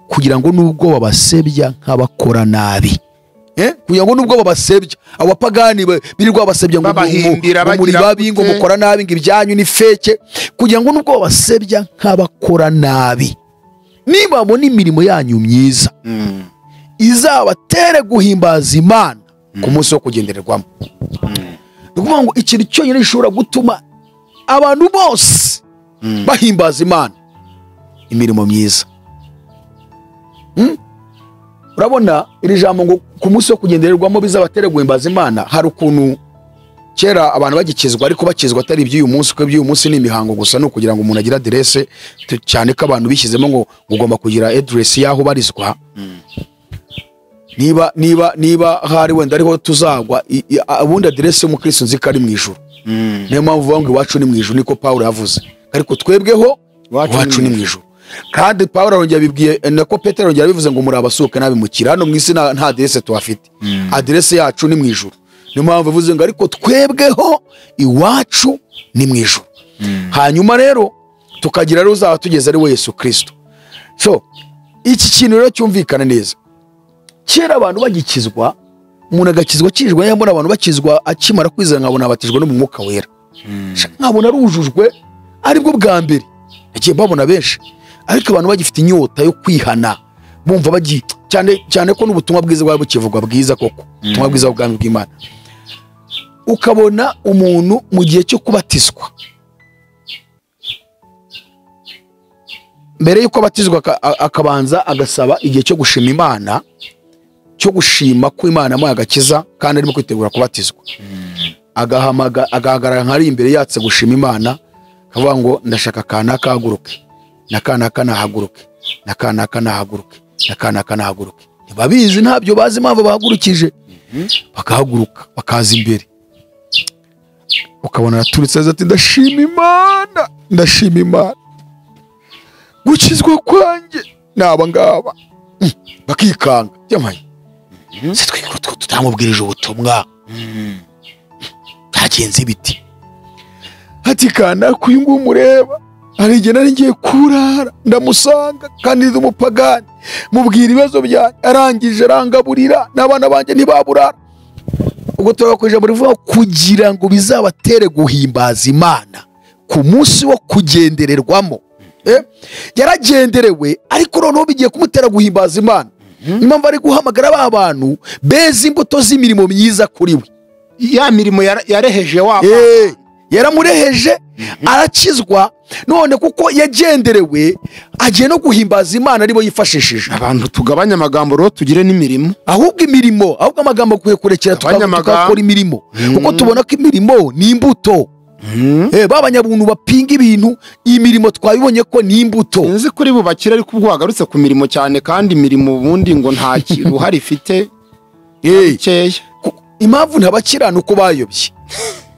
kugira ngo nubwo babasebya nk'abakora nabi, kugira ngo nubwo babasebya abapagani birirwa babasebya ngo muri babi, ngo mukora nabi, ngo ibyanyu ni feke, kugira ngo nubwo babasebya nk'abakora nabi, nibabona imirimo yanyu myiza izabatere guhimbaza Imana ku munsi wo kugendererwamo. Ni ukuvuga ngo ikintu cyonyine gishobora gutuma abantu bose bahimbaza Imana, imirimo myiza. Urabona iri jambo ngo ku munsi wo kugendererwamo bizabatere guhimbaza Imana, hari ukuntu kera abantu bagikizwa, ariko bakizwa atari iby'uyu munsi, kuko iby'uyu munsi ni imihango gusa, no kugira ngo umuntu agire adresse, cyane ko abantu bishyizemo ngo ugomba kugira address yaho barizwa. Niba hari wenda ariho tuzagwa, ubundi adresse y'umukristo nzi ko ari mw'Ijuru. Niyo mpamvu uvuga ngo iwacu ni mw'Ijuru, niko Pawulo yavuze, ariko twebweho iwacu ni mw'Ijuru. Kandi Pawulo arongera bibwiye nako Petero arongera bivuze ngo muri abasuhuke n'abimukira, hano mw'isi nta adresse tuhafite, adresse yacu ni mw'Ijuru. Niyo mpamvu bivuze ngo ariko twebweho iwacu ni mw'Ijuru. Hanyuma rero tukagira rero uzaba tugeze ari we Yesu Kristo. So iki kintu rero cyumvikana neza, kera abantu bagikizwa, umuntu agakizwa kijwe, yambona abantu bakizwa akimara kwizera, nkabona abatijwe no mu Mwuka Wera, nkabona arujujwe, aribwo bwa mbere yagiye babona benshi, ariko abantu bagifite inyota yo kwihana, bumva bagi cyane ko n'ubutumwa bwiza bwa bukivugwa bwiza koko, ubutumwa bwiza bw'Ubwami bw'Imana. Ukabona umuntu mu gihe cyo kubatizwa, mbere yuko abatizwa akabanza agasaba igihe cyo gushima Imana, cyo gushima ko Imana yamuhaye agakiza kandi arimo kwitegura kubatizwa. Agahagarara nk'ari imbere yatse gushima Imana, akavuga ngo ndashaka kanaka haguruke, na kanaka nahaguruke, na kanaka nahaguruke, na kanaka nahaguruke. Ntibabizi, ntabyo bazi impamvu bahagurukije, bakahaguruka bakaza imbere, ukabona araturitse ati ndashima Imana, ndashima Imana, gukizwa kwanjye naba ngaba, bakikanga byamaye. Se twiko tutamubwirije ubutumwa, byagenze ibiti, ati kanaka uyu nguyu mureba arigena ngiye kurara ndamusanga, kandi ndi umupagani, mubwira ibibazo byanjye, arangije arangaburira, n'abana banjye ntibaburara. ubwo turabakoresha muri vuba kugira ngo bizabatere guhimbaza Imana ku munsi wo kugendererwamo. Yaragenderewe ariko noneho bigiye kumutera guhimbaza Imana. Impamvu ari guhamagara ba bantu beza imbuto z'imirimo myiza kuri we. Ya mirimo yareheje waba yaramureheje arakizwa, none kuko yagenderewe agiye no guhimbaza Imana aribo yifashishije. Abantu tugabanya amagambo rero tugire n'imirimo, ahubwo amagambo kuye kurekera tukakora imirimo, kuko tubona ko imirimo ni imbuto. Babanyabuntu bapinga ibintu, imirimo twabibonye ko ni imbuto. Nzi kuri bubakira ariko ubwo wagarutse ku mirimo cyane, kandi imirimo ubundi ngo nta ruhari ifite. Impamvu ntabakirana uko bayobye,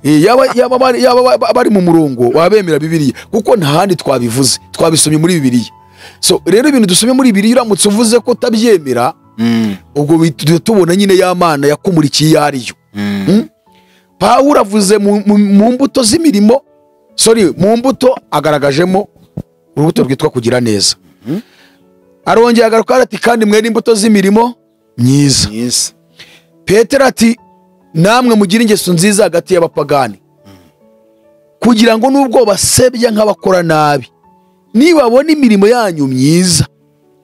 yaba bari mu murongo wabemera Bibiliya, kuko nta handi twabivuze, twabisomye muri Bibiliya. So rero ibintu dusomye muri Bibiliya uramutse uvuze ko tabyemera, ubwo tubona nyine ya Mana yakumurikiye iyo ariyo. Pawulo avuze mu mbuto z'imirimo, mu mbuto agaragajemo urubuto rwitwa kugira neza. Arongera agaruka ati kandi mwene imbuto z'imirimo myiza. Petero ati namwe mugira ingeso nziza hagati y'abapagani, kugira ngo nubwo basebya nk'abakora nabi, nibabona imirimo yanyu myiza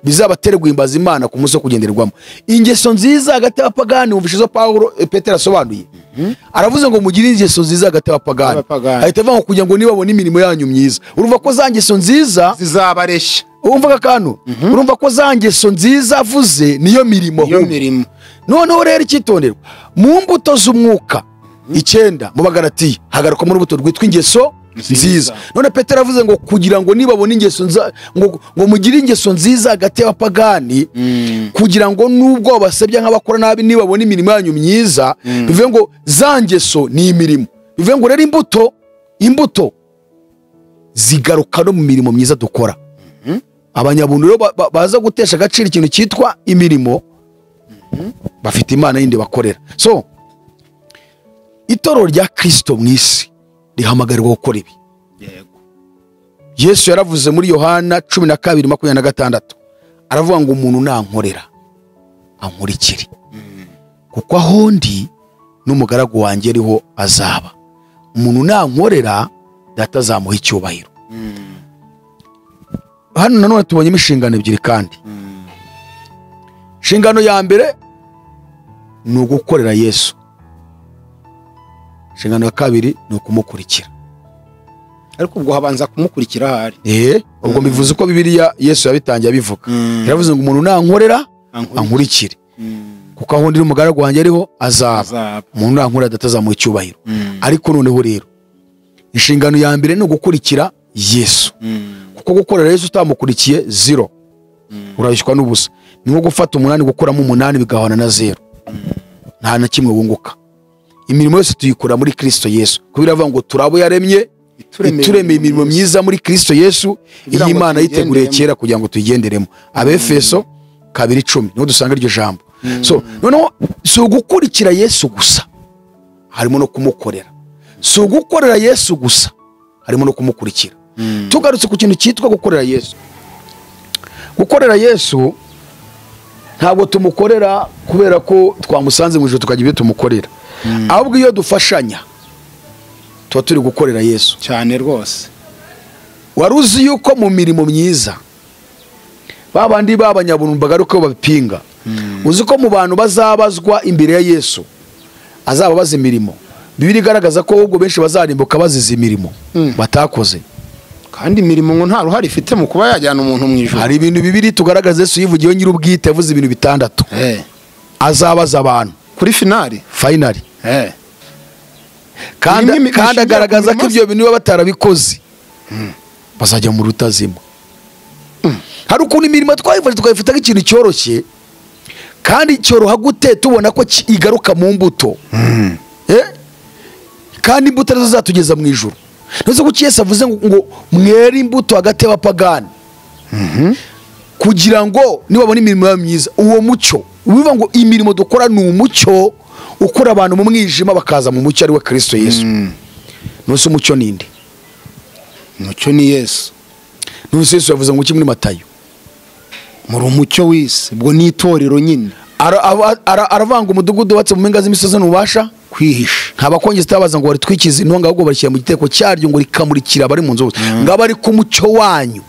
bizabatere guhimbaza Imana ku munsi wo kugendererwamo. Ingeso nziza hagati y'abapagani, wumvishe zo Petero asobanuye. Aravuze ngo mugire ingeso nziza hagati y'abapagani, ahita avuga ngo kugira ngo nibabona imirimo yanyu myiza. Urumva ko za ngeso nziza zizabaresha. Urumva kantu, urumva ko za ngeso nziza avuze niyo mirimo. Noneho rero icyitonderwa, mu mbuto z'umwuka 9 mu Bagalatiya hagaruka mu rubuto rwitwa ingeso nziza. None Petero avuze ngo kugira ngo nibabona ingeso ngo mugire ingeso nziza hagati y'abapagani, kugira ngo nubwo basebya nk'abakora nabi nibabona imirimo yanyu myiza. Bivuye ngo za ngeso ni imirimo. Bivuye ngo rero imbuto zigaruka no mu mirimo myiza dukora. Abanyabuntu rero baza gutesha agaciro ikintu cyitwa imirimo, bafite Imana yindi bakorera. So itorero rya Kristo mu isi rihamagarirwa gukora ibi. Yesu yaravuze muri Yohana 12:26, aravuga ngo umuntu nankorera ankurikire, kuko aho ndi n'umugaragu wanjye ariho azaba. Umuntu nankorera data azamuha icyubahiro. Hano nanone tubonyemo inshingano ebyiri kandi. Inshingano ya mbere ni ugukorera Yesu. Inshingano ya kabiri ni ukumukurikira. Ariko ubwo habanza kumukurikira hari. Ubwo bivuze ko Bibiliya Yesu yabitangiye abivuga. Yaravuze ngo umuntu nankorera ankurikire, kuko aho ndi n'umugaragu wanjye ariho azaba. Umuntu nankorera data azamuha icyubahiro. Ariko noneho rero inshingano ya mbere ni ugukurikira Yesu. Kuko gukorera Yesu utamukurikiye 0, urayishwa n'ubusa. Ni nko gufata 8 gukuramo 8 bigahwana na 0, nta na kimwe wunguka. Imirimo yose tuyikora muri Kristo Yesu, kubira avuga ngo turabo yaremye ituremeye imirimo myiza muri Kristo Yesu, iyi Imana yiteguriye kera kugira ngo tuyigenderemo. Abefeso 2:10 niho dusanga iryo jambo. So noneho si ugukurikira Yesu gusa, harimo no kumukorera. Si ugukorera Yesu gusa, harimo no kumukurikira. Tugarutse ku kintu cyitwa gukorera Yesu. Gukorera Yesu ntabwo tumukorera kubera ko twamusanze mu ijuru tukajya ibyo tumukorera, ahubwo iyo dufashanya tuba turi gukorera Yesu cyane rwose. Waruzi yuko mu mirimo myiza babandi b'abanyabuntu bagaruka babipinga, uzi ko mu bantu bazabazwa imbere ya Yesu azaba bazi imirimo. Bibiri igaragaza ko ahubwo benshi bazarimbuka bazize imirimo batakoze, kandi imirimo ngo nta ruhari ifite mu kuba yajyana umuntu mu ijuru. Hari ibintu bibiri tugaragaza Yesu yivugiyeho nyir'ubwite, yavuze ibintu 6 azabaza abantu kuri finali. Kandi agaragaza ko ibyo bintu batarabikoze bazajya mu rutazima. Hari ukuntu imirimo twayifashe tukayifata nk'ikintu cyoroshye, kandi cyoroha gute tubona ko igaruka mu mbuto. Kandi imbuto arizo zatugeza mu ijuru. Ntuzi ko Yesu avuze ngo mwere imbuto hagati y'abapagani, kugira ngo nibabona imirimo myiza. Uwo mucyo ubivuga ngo imirimo dukora ni umucyo ukura abantu mu mwijima bakaza mu mucyo ari we Kristo Yesu. Nose umucyo ninde? Umucyo ni Yesu. Nose Yesu yavuze ngo iki muri Matayo? Muri umucyo w'isi, ubwo ni itorero nyine. aravanga umudugudu watse mu mpinga z'imisozi ntubasha kwihisha. nta bakongezi tabaza ngo baritwikize intonga ahubwo barishyira mu giteko cyaryo ngo rikamurikira abari mu nzu bose ngo abari ku mucyo wanyu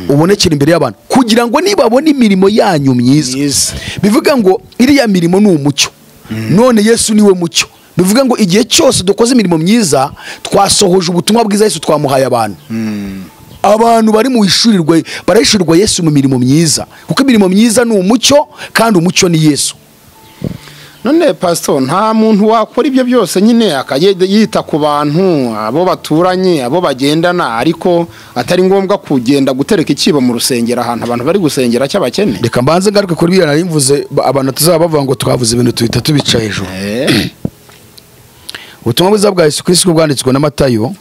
ubonekera imbere y'abantu kugira ngo nibabona imirimo yanyu myiza. Bivuga ngo iriya mirimo ni umucyo, none Yesu niwe mucyo. Bivuga ngo igihe cyose dukoze imirimo myiza twasohoje ubutumwa bwiza Yesu twamuhaye abantu. Abantu bari mu ishurirwe barayishurirwa Yesu mu mirimo myiza, kuko imirimo myiza ni umucyo kandi umucyo ni Yesu. None pastor, nta muntu wakora ibyo byose nyine yita ku bantu abo baturanye abo bagendana, ariko atari ngombwa kugenda gutereka ikibo mu rusengero ahantu abantu bari gusengera cy'abakene. Reka mbanze ngaruke kuri biriya nari mvuze, abantu tuzaba bavuga ngo twavuze ibintu tuhita tubica hejuru. Ubutumwa bwiza bwa Yesu Kristo bwanditswe na Matayo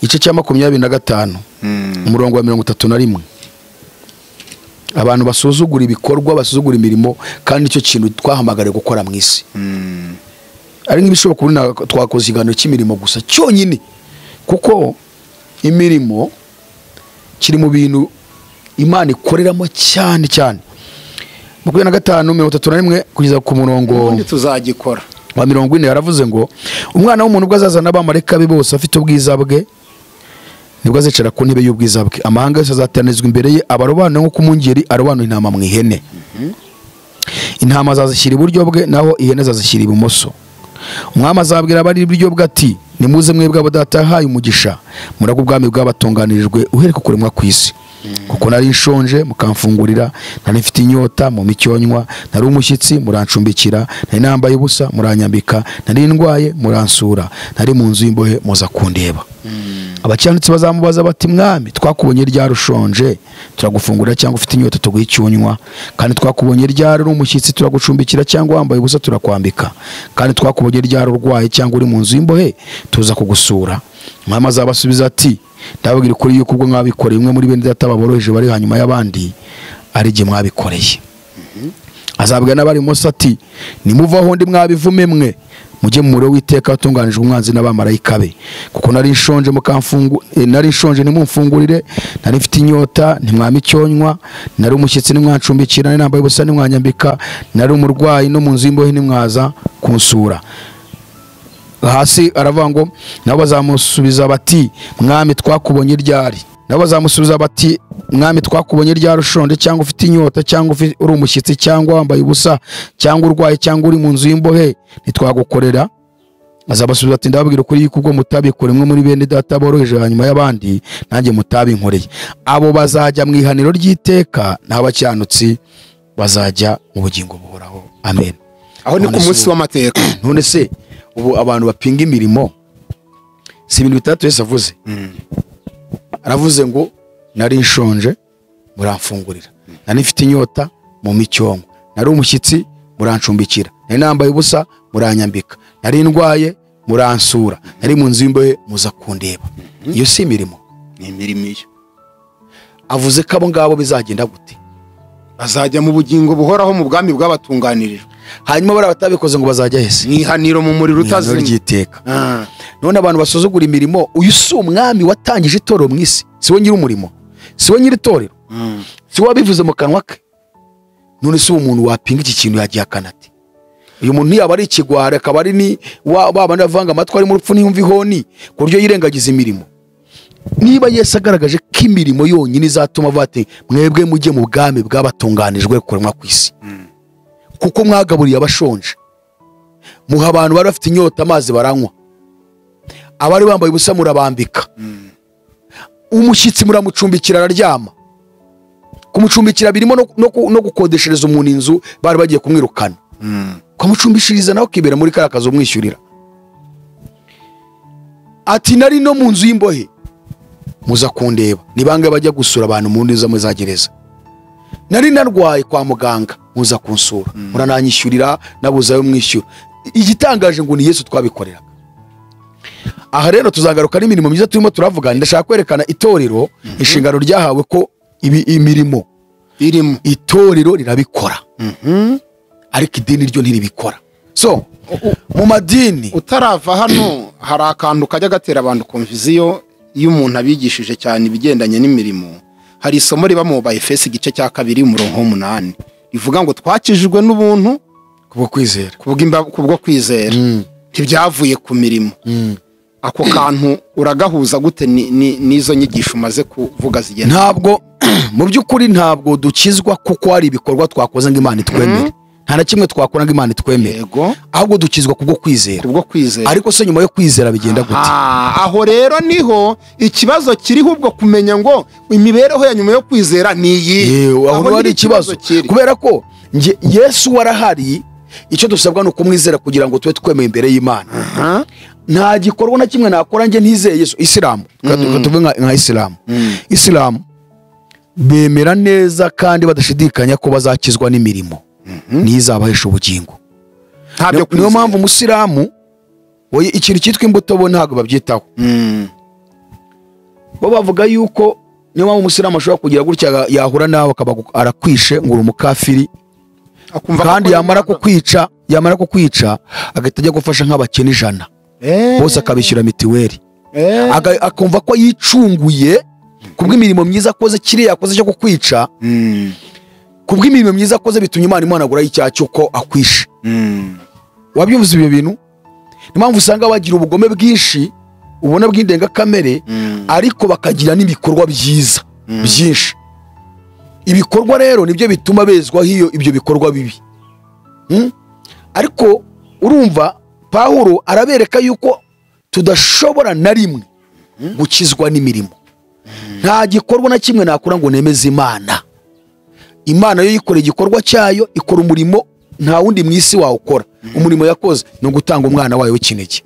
igice cya 25 umurongo wa 31. Abantu basuzugura ibikorwa, basuzugura imirimo, kandi nicyo kintu twahamagare gukora mu isi. Ari nk'ibishoboka kuri twakoze igano cy'imirimo gusa cyonyine, kuko imirimo kiri mu bintu Imana ikoreramo cyane cyane. 25:31 kugeza ku murongo undi tuzagikora wa 40 yaravuze ngo umwana w'umuntu ubwo azazana abamarayika be bose afite ubwiza bwe, nibwo azicara ku ntebe y'ubwiza bwe. Amahanga yose azateranizwa imbere ye, abarobanura nko kumungeri arobanura intama mu ihene. Intama azazishyira iburyo bwe, naho ihene azazishyira ibumoso. Umwami azabwira abari iburyo bwe ati nimuze mwebwe abo data yahaye umugisha, muragwa ubwami bw'abatunganirijwe uhereka kuremwa ku isi. Kuko nari nshonje mukamfungurira, nari mfite inyota mu micyonywa, nari umushyitsi murancumbikira, nari nambaye ubusa muranyambika, nari ndwaye muransura, nari mu nzu y'imbohe muza kundeba. Abakiranutsi bazamubaza bati mwami twakubonye ryari ushonje turagufungurira, cyangwa ufite inyota tuguha icyonywa? Kandi twakubonye ryari uri umushyitsi turagucumbikira, cyangwa wambaye ubusa turakwambika? Kandi twakubonye ryari urwaye, cyangwa uri mu nzu y'imbohe tuza kugusura? Umwami azabasubiza ati ndababwira ukuri yuko ubwo mwabikoreye umwe muri bene data baboroheje bari hanyuma y'abandi, ari jye mwabikoreye. Azabwira n'abari Mose ati nimuvaho ndi mwabivume mwe, mujye mu muriro w'iteka watunganijwe umwanzi n'abamarayika be. Kuko nari nshonje nari nshonje ntimumfungurire, nari mfite inyota ntimwampa icyonywa, nari umushyitsi ntimwancumbikira, nari nambaye ubusa ntimwanyambika, nari umurwayi no mu nzu y'imbohe ntimwaza kunsura. Hasi aravuga ngo nabo bazamusubiza bati mwami twakubonye ryari? Nabo bazamusubiza bati mwami twakubonye ryari ushonje, cyangwa ufite inyota, cyangwa uri umushyitsi, cyangwa wambaye ubusa, cyangwa urwaye, cyangwa uri mu nzu y'imbohe ntitwagukorera? Azabasubiza ati ndababwira ukuri yuko ubwo mutabikora umwe muri bene data boroheje hanyuma y'abandi, nanjye mutabinkoreye. Abo bazajya mu ihaniro ry'iteka, naho abakiranutsi bazajya mu bugingo buhoraho. Amen. Aho ni ku munsi w'amateka. None se ubu abantu bapinga imirimo si ibintu bitatu Yesu avuze? Aravuze ngo nari nshonje muramfungurira, nari mfite inyota mu micyongo, nari umushyitsi murancumbikira, nari nambaye ubusa muranyambika, nari ndwaye muransura, nari mu nzu y'imbohe muza kundeba. Iyo si imirimo? Ni imirimo iyo. Avuze ko abo ngabo bizagenda gute? Bazajya mu bugingo buhoraho mu bwami bw'abatunganirijwe. Hanyuma bari batabikoze ngo bazajya hese? Mwihaniro mu muriro utazima ry'iteka. None abantu basuzugura imirimo, uyu si umwami watangije itorero mu isi? Si we nyiri umurimo? Si we nyiri itorero? Si we wabivuze mu kanwa ke? None si umuntu wapinga iki kintu yagihakana ati? Uyu muntu yaba ari ikigwara, akaba ari ni babandi bavanga amatwi ari mu rupfu ntiyumva ihoni ku buryo yirengagiza imirimo. Niba Yesu agaragaje ko imirimo yonyine izatuma bati mwebwe mujye mu bwami bw'abatunganijwe kuremwa ku isi, kuko mwagaburiye abashonje, muha abantu bari bafite inyota amazi baranywa, abari bambaye ubusa murabambika, umushyitsi muramucumbikira araryama. Kumucumbikira birimo no gukodeshereza umuntu inzu bari bagiye kumwirukana, kamucumbishiriza nawe kibera muri kara kazo umwishyurira. Ati nari no mu nzu y'imbohe muza kundeba. Ni bangahe bajya gusura abantu mu nzu za gereza? Nari narwaye kwa muganga muza kunsura, murananyishyurira nabuzayo mwishyura. Igitangaje ngo ni Yesu twabikorera. Aha rero tuzagaruka n'imirimo myiza turimo turavuga. Ndashaka kwerekana itorero inshingano ryahawe ko imirimo irimo, itorero rirabikora, ariko idini ryo ntiribikora. So mu madini utarava hano hari akantu kajya gatera abantu konfuziyo iyo umuntu abigishije cyane ibigendanye n'imirimo. Hari isomo riba mu Efeso igice cya 2 umurongo 8 rivuga ngo twakijijwe n'ubuntu kubwo kwizera kubwo kwizera ntibyavuye ku mirimo. Ako kantu uragahuza gute n'izo nyigisho umaze kuvuga zigenda? Ntabwo mu by'ukuri ntabwo dukizwa kuko hari ibikorwa twakoze ngo Imana itwemere. Nta na kimwe twakora ngo Imana itwemere, ahubwo dukizwa kubwo kwizera. Ariko se nyuma yo kwizera bigenda gute? Aho rero niho ikibazo kiriho, ubwo kumenya ngo imibereho ya nyuma yo kwizera ni iyi. Aho ari ikibazo, kubera ko Yesu warahari, icyo dusabwa ni ukumwizera kugira ngo tube twemeye imbere y'Imana. Nta gikorwa na kimwe nakora nge ntizeye Yesu. Isilamu, tuvuge nka Isilamu bemera neza kandi badashidikanya ko bazakizwa n'imirimo ntizabahesha ubugingo. Niyo mpamvu umusilamu ikintu cyitwa imbuto bo ntabwo babyitaho. Bo bavuga yuko niyo mpamvu umusilamu ashobora kugira gutya yahura nawe akaba arakwishe ngo uri umukafiri, kandi yamara kukwica agahita ajya gufasha nk'abakene 100 bose akabishyura mitiweli, akumva ko yicunguye kubw'imirimo myiza akoze. Kiriya yakoze cyo kukwica, kubw'imirimo myiza akoze bitumye Imana imuhanagura icyaha cy'uko akwishe. Wabyumvise ibyo bintu? Niyo mpamvu usanga bagira ubugome bwinshi, ubona bw'indengakamere, ariko bakagira n'ibikorwa byiza byinshi. Ibikorwa rero nibyo bituma bezwaho ibyo bikorwa bibi. Ariko urumva Pawulo arabereka yuko tudashobora na rimwe gukizwa n'imirimo. Nta gikorwa na kimwe nakora ngo nemeze Imana. Imana yo yikoreye igikorwa cyayo, ikora umurimo nta wundi mu isi wawukora. Umurimo yakoze no gutanga umwana wayo w'ikinege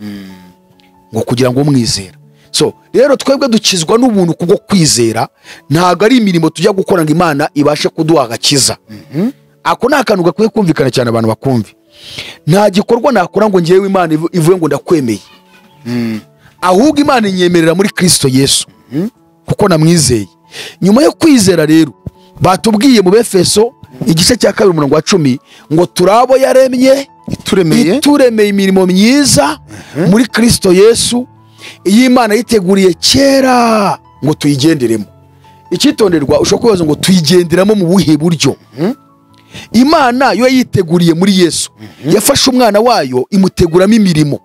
ngo kugira ngo umwizera. So rero twebwe dukizwa n'ubuntu kubwo kwizera, ntago ari imirimo tujya gukora ngo Imana ibashe kuduha agakiza. Ako ni akantu gakwiye kumvikana cyane abantu bakumvi. Nta gikorwa nakora ngo ngewe Imana ivuye ngo ndakwemeye, ahubwo Imana inyemerera muri Kristo Yesu kuko namwizeye. Nyuma yo kwizera rero batubwiye mu Befeso igice cya 2:10 ngo turabo yaremye ituremeye imirimo myiza muri Kristo Yesu, iyi Imana yiteguriye kera ngo tuyigenderemo. Icyitonderwa ushobora kubaza ngo tuyigenderamo mu buhe buryo? Imana yo yiteguriye muri Yesu, yafashe umwana wayo imuteguramo imirimo.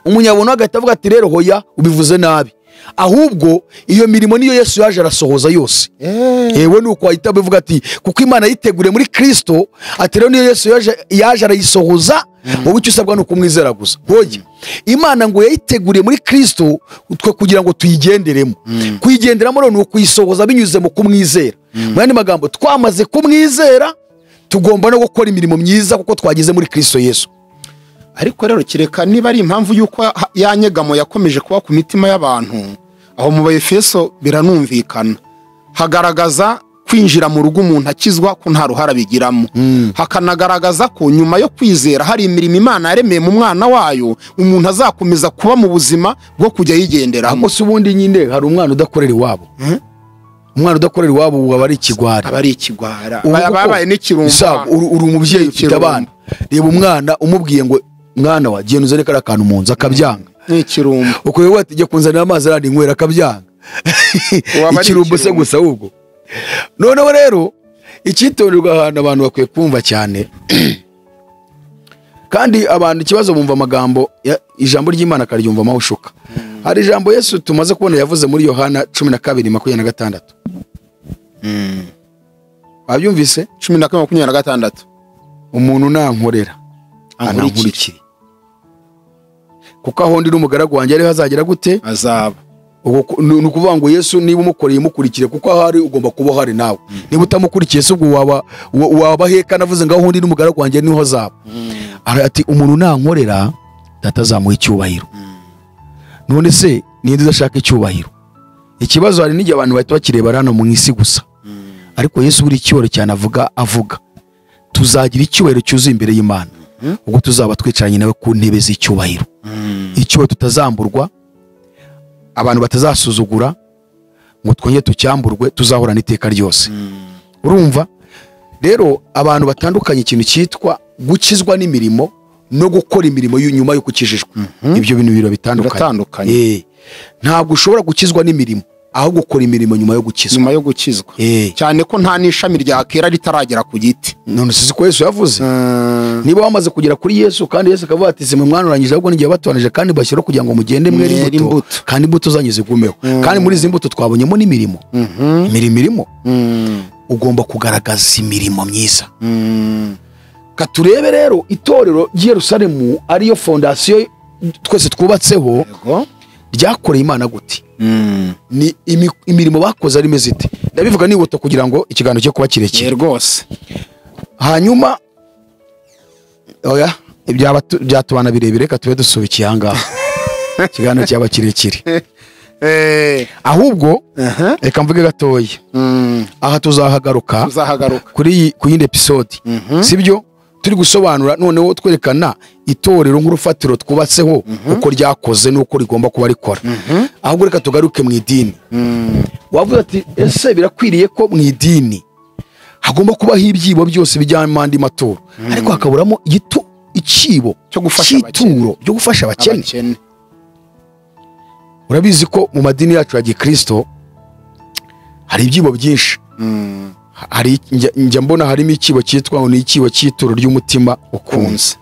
Umunyabona agahita avuga ati rero hoya ubivuze nabi, ahubwo iyo mirimo niyo Yesu yaje arasohoza yose. Yewe nuko ahita abivuga ati kuko Imana yiteguriye muri Kristo, ati rero niyo Yesu yaje arayisohoza, wowe icyo usabwa ni ukumwizera gusa. Hoya Imana ngo yayiteguriye muri Kristo twe kugira ngo tuyigenderemo. Kuyigenderamo rero ni ukuyisohoza binyuze mu kumwizera. Mu yandi magambo, twamaze kumwizera tugomba no gukora imirimo myiza kuko twagize muri Kristo Yesu. Ariko rero kireka niba ari impamvu yuko yanyegamo yakomeje kuba ku mitima y'abantu, aho mu Efeso biranumvikana, hagaragaza kwinjira mu rugo umuntu akizwa ko nta ruhara bigiramo. Hakanagaragaza ko nyuma yo kwizera hari imirimo Imana yaremeye mu mwana wayo, umuntu azakomeza kuba mu buzima bwo kujya yigendera. Ako se ubundi nyine hari umwana udakorera iwabo. Umwana udakorera iwabo aba ari ikigwara. Babaye n'ikirumba. Uri umubyeyi ufite abana, reba umwana umubwiye ngo mwana wa genda uzane kara kantu mu nzu akabyanga. N'ikirumba. Uko yewe ati jye kunzanira amazi arandi nywera akabyanga. Ikirumba se gusa ubwo. Noneho rero icyitonderwa ahantu abantu bakwiye kumva cyane, kandi abantu ikibazo bumva amagambo ijambo ry'Imana akaryumva amahushuka. Hari ijambo Yesu tumaze kubona yavuze muri Yohana 12:26. Abyumvise? 12:26. Umuntu nankorera anankurikire, kuko aho ndi n'umugaragu wanjye ariho azagera gute? Azaba. Ni ukuvuga ngo Yesu niba umukoreye mukurikire, kuko ahari ugomba kuba hari nawe. Niba utamukurikiye se ubwo waba heka navuze ngo aho ndi n'umugaragu wanjye niho azaba. Ati umuntu nankorera Data azamuha icyubahiro. None se ninde udashaka icyubahiro? Ikibazo hari n'igihe abantu bahita bakireba hano mu isi gusa, ariko Yesu buri cyoro cyane avuga tuzagira icyubahiro cyuzuye imbere y'Imana ubwo tuzaba twicaranye nawe ku ntebe z'icyubahiro. Icyubahiro tutazamburwa, abantu batazasuzugura ngo twongere tucyamburwe, tuzahorana iteka ryose. Urumva rero abantu batandukanye ikintu cyitwa gukizwa n'imirimo no gukora imirimo nyuma yo gukijijwe. Ibyo bintu biro bitandukanye. Ntabwo ushobora gukizwa n'imirimo aho gukora imirimo nyuma yo gukizwa cyane ko nta n'ishami ryakera ritaragera ku giti. none sizi ko Yesu yavuze niba wamaze kugera kuri Yesu kandi Yesu akavuga ati simwe mwanuranyije ahubwo n'igihe batoranije kandi bashyira kugira ngo mugende mwere imbuto kandi imbuto zanyu zigumeho kandi muri izi mbuto twabonyemo n'imirimo irimo ugomba kugaragaza imirimo myiza. Katurebe rero itorero ry'i Yerusalemu ariyo fondasiyo twese twubatseho ryakoreye Imana gute? Ni imirimo bakoze ari meze ite? Ndabivuga nihuta kugira ngo ikiganiro cyo kuba kirekire rwose. Hanyuma oya byatubana birebire, reka tube dusubikiye ahangaha ikiganiro cyaba kirekire. Ahubwo reka mvuge gatoya aha tuzahagaruka kuri yindi episode sibyo turi gusobanura noneho twerekana itorero nk'urufatiro twubatseho uko ryakoze nuko rigomba kuba rikora. Ahubwo reka tugaruke mu idini. Wavuze ati ese birakwiriye ko mu idini hagomba kubaho ibyibo byose bijyana n'andi maturo ariko hakaburamo icibo cyo gufasha abakene. Urabizi ko mu madini yacu ya Gikristo hari ibyibo byinshi. Hari njya mbona harimo ikibo cyitwa ngo ni ikibo cy'ituro ry'umutima ukunze,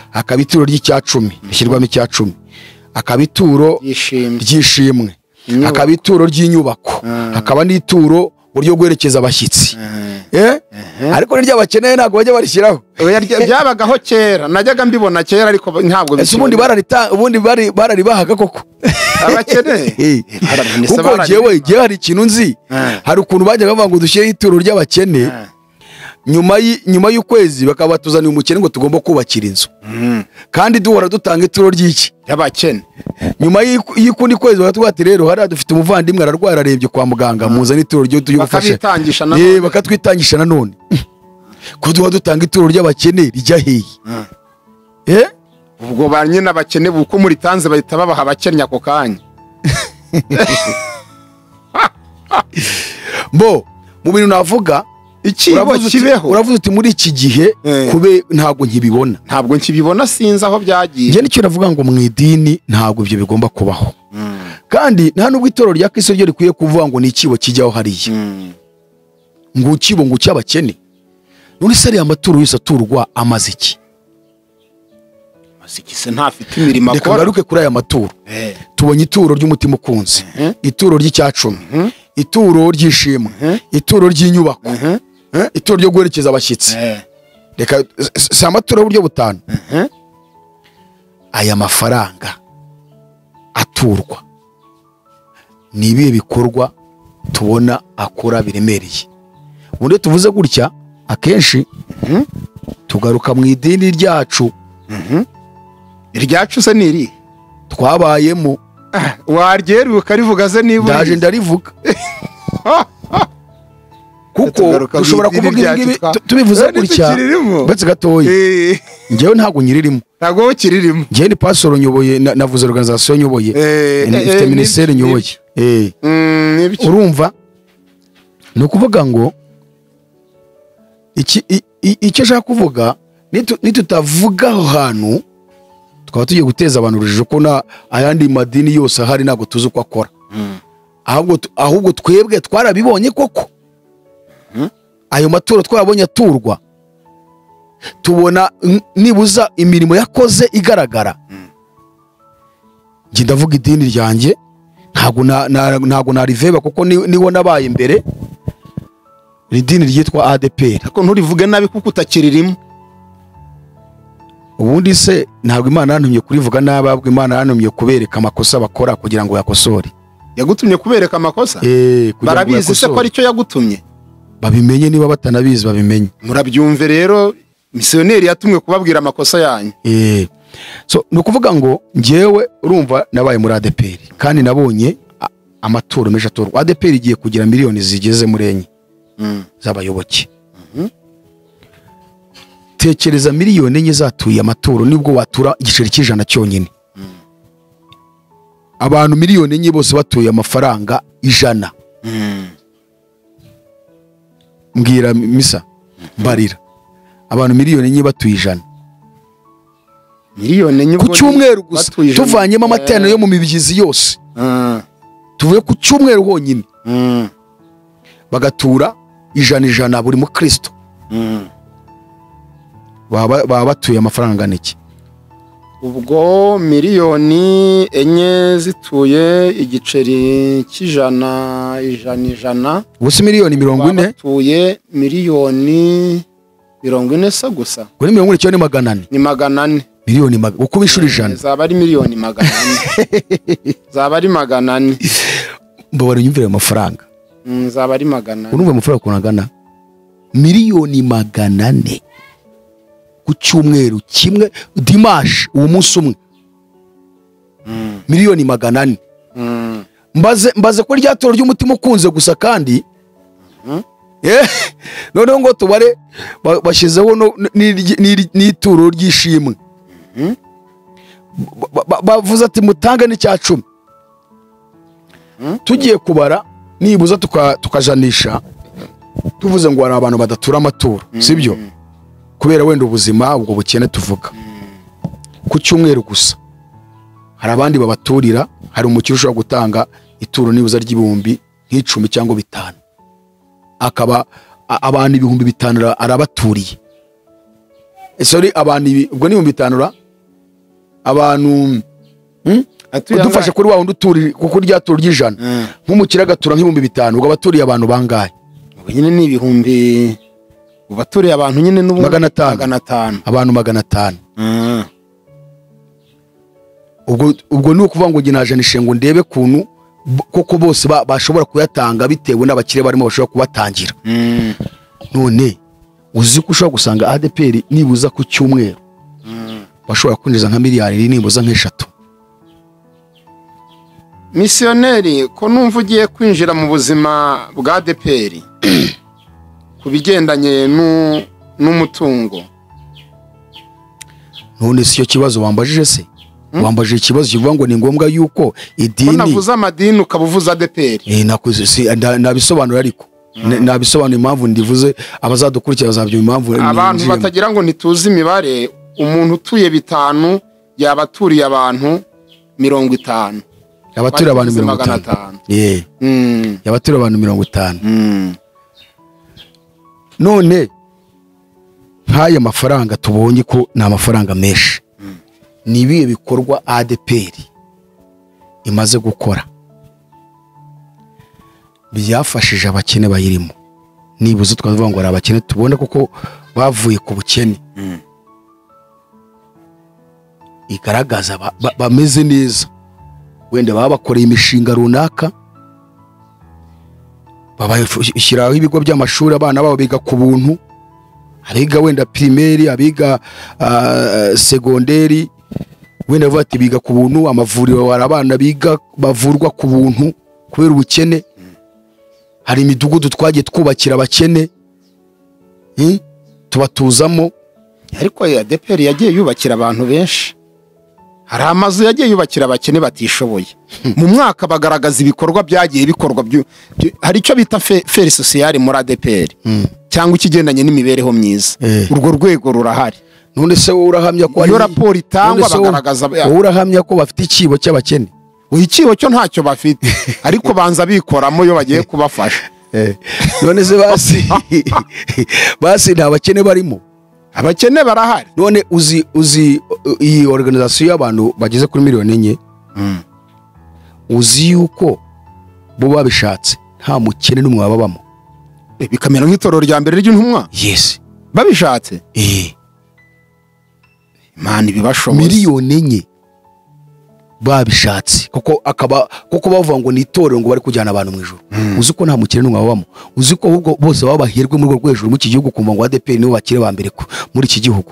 hakaba ituro ry'icyacumi rishyirwamo icyacumi, hakaba ituro ry'ishimwe, hakaba ituro ry'inyubako, hakaba n'ituro buryo gwerekeza abashyitsi. Ariko n'iry'abakene ntabwo bajya barishyiraho. Byabagaho kera, najyaga mbibona kera ariko ntabwo bishyira. Ubundi bararibahaga koko abakene. Kuko jewe hari ikintu nzi, hari ukuntu bajyaga bavuga ngo dushyire ituro ry'abakene nyuma y'ukwezi bakaba batuzaniye umukene ngo tugomba kubakira inzu. Kandi duhora dutanga ituro ry'iki y'abakene. Nyuma y'ikundi kwezi bakatubwira ati rero hari dufite umuvandimwe ararwaye ararebye kwa muganga muzana ituro ryo tuyugufasha. Bakatwitangisha nanone. Ko duhora dutanga ituro ry'abakene rijya hehe? Ubwo banye n'abakene buko muri tanze bahita babaha abakenya ako kanya. Mu bintu navuga ikibo kibeho. Uravuze uti muri iki gihe kube ntabwo nkibibona sinzi aho byagiye. Nje nicyo navuga ngo mu idini ntabwo ibyo bigomba kubaho. Kandi nta nubwo itorero rya Kristo ryo rikwiye kuvuga ngo ni ikibo kijyaho hariya. Ngo ukibo ngo cy'abakene. None se ari amaturo yose aturwa amaze iki? Masikise ntafite imirimo akora. Reka ngaruke kuri aya maturo. Tubonye ituro ry'umutima ukunze, ituro ry'icyacumi, ituro ry'ishimwe, ituro ry'inyubako, ituro ryo gwerekeza abashyitsi. Reka si amaturo y'uburyo butanu. Aya mafaranga aturwa ni ibihe bikorwa tubona akora biremereye? Ubundi tuvuze gutya akenshi tugaruka mu idini ryacu. Iryacu se niri twabayemo. Waryeruka rivuga ze niba ndaje ndarivuga. Kuko dushobora kuvuga ibi tubivuze gutya batse gatoya. Ngewe ntabwo nyiririmo. Ntabwo kiririmo. Ngewe ni pastor nyoboye, navuze organisation nyoboye, ifite ministere nyoboye. Urumva no kuvuga ngo icyo shaka kuvuga nitutavuga aho hantu twaba tugiye guteza abantu urujijo ko na ayandi madini yose ahari ntabwo tuzi uko akora. Ahubwo twebwe twarabibonye koko. Ayo maturo twabonye aturwa tubona nibuza imirimo yakoze igaragara. Nge ndavuga idini ryanjye ntabwo nariveba kuko niho nabaye imbere. Idini ryitwa ADPR ariko nturivuge nabi kuko utakiririmo. Ubundi se ntabwo Imana yantumye kurivuga nabi, ahubwo Imana yantumye kubereka amakosa bakora kugira ngo yakosore. Yagutumye kubereka amakosa? Barabizi se ko ari cyo yagutumye? Babimenye, niba batanabizi babimenye. Murabyumve rero missionnaire yatumwe kubabwira amakosa yanyu. So no kuvuga ngo ngewe urumva nabaye muri ADPR kandi nabonye amaturo menshi aturwa. ADPR igiye kugira miliyoni zigeze muri enye z'abayoboke. Tekereza miliyoni enye zatuye amaturo nibwo watura igiceri cy'ijana cyonyine. Abantu miliyoni enye bose batuye amafaranga 100. Mbwira misa mbarira abantu miliyoni enye batuye 100. Miliyoni enye ku cyumweru gusa tuvanyemo amateraniro yo mu mibyizi yose. tuvuye ku cyumweru honyine bagatura 100 buri mukristo baba batuye amafaranga n'iki? ubwo miliyoni 4 zituye igiceri ijana ubusi miliyoni 40 batuye miliyoni 40 se gusa kuri 40 cyo ni 400 ni 400 miliyoni uko bishura 100 zaba ari miliyoni 400 zaba ari 400 mbabara nyumvira amafaranga zaba ari 400 urumva amafaranga kunagana miliyoni 400 ku cyumweru kimwe dimanche uwo munsi umwe miliyoni 400 mbaze ko ryatoro ry'umutima ukunze gusa kandi noneho ngo tubare bashyizeho n'ituro ry'ishimwe bavuze ati mutange n'icya 10 tugiye kubara nibuza tukajanisha tuvuze ngo hari abantu badatura amaturo sibyo kubera wenda ubuzima ubwo bukene tuvuga ku cyumweru gusa hari abandi babaturira hari umukiro ushobora gutanga ituro nibuza ry'ibihumbi nk'icumi cyangwa 5 akaba abantu 5,000 arabaturiye sorry abantu ubwo ni 5,000 abantu dufashe kuri wa wundi uturi kuko ryaturo ry'ijana nk'umukira gatura nk'ibihumbi 5 ubwo abaturiye abantu bangahe nyine ni ibihumbi ubaturiye abantu nyine n'ubu 500 abantu 500 ubwo ni ukuvuga ngo nge najanishe ngo ndebe kuntu koko bose bashobora kuyatanga bitewe n'abakire barimo bashobora kubatangira none uzi ko ushobora gusanga ADPR nibuza ku cyumweru bashobora kwinjiza nka miliyari nibuza nk'eshatu. Missionnaire ko numva ugiye kwinjira mu buzima bwa ADPR kubigendanye n'umutungo none siyo kibazo wambajije se wambajije ikibazo kivuga ngo ni ngombwa yuko idini navuza amadini ukabuvuza ADPR nakuze si nabisobanura ariko nabisobanura impamvu ndivuze abazadukurikira bazabyo impamvu abantu batagira ngo ntituzi imibare umuntu utuye 5 yabaturiye abantu 50 yabaturiye abantu 50 yabaturiye abantu 50 none nk'aya mafaranga tubonye ko ni amafaranga menshi ni ibihe bikorwa ADPR imaze gukora byafashije abakene bayirimo nibuze twavuga ngo ari abakene tubone kuko bavuye ku bukene igaragaza bameze neza wenda baba bakoreye imishinga runaka babashyiraho ibigo by'amashuri abana babo biga ku buntu abiga wenda primaire abiga segonderi wenda bati biga ku buntu amavuriro wari abana biga bavurwa ku buntu kubera ubukene hari imidugudu twagiye twubakira abakene tubatuzamo ariko ADPR yagiye yubakira abantu benshi hari amazu yagiye yubakira abakene batishoboye mu mwaka bagaragaza ibikorwa byagiye bikorwa hari icyo bita faire sociale muri ADPR cyangwa ikigendanye n'imibereho myiza urwo rwego rurahari none se wowe urahamya ko iyo raporo itangwa bagaragaza wowe urahamya ko bafite ikibo cy'abakene ikibo cyo ntacyo bafite ariko banza bikoramo iyo bagiye kubafasha none se basi nta bakene barimo abakene barahari none uzi iyi organisation y'abantu bageze kuri miliyoni 4 uzi yuko bo babishatse nta mukene n'umwe babamo bikamera nk'itorero rya mbere ry'intumwa yes babishatse Imana ibibashoboza miliyoni 4 babishatse kuko bavuga ngo ni itorero ngo bari kujyana abantu mw'Ijuru uzi ko nta mukene n'umwe babamo uzi ko ahubwo bose baba bahirwe muri rwo hejuru mu iki gihugu kumva ngo ADPR nibo bakire ba mbere muri iki gihugu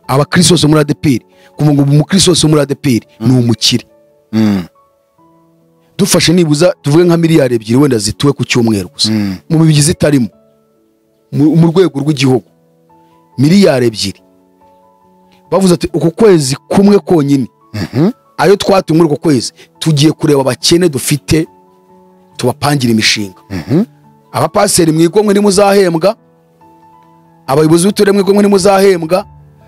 abakristo bose muri ADPR kumva ngo umukristo wose muri ADPR ni umukire dufashe nibuza tuvuge nka miliyari 2 wenda zituwe ku cyumweru gusa mu bibigi zitarimo mu rwego rw'igihugu miliyari 2 bavuze ati uko kwezi kumwe konyine ayo twatumwe uko kwezi tugiye kureba abakene dufite tubapangira imishinga abapaseri mwigomwe ni muzahembwa abayobozi b'uturere mwigomwe ni muzahembwa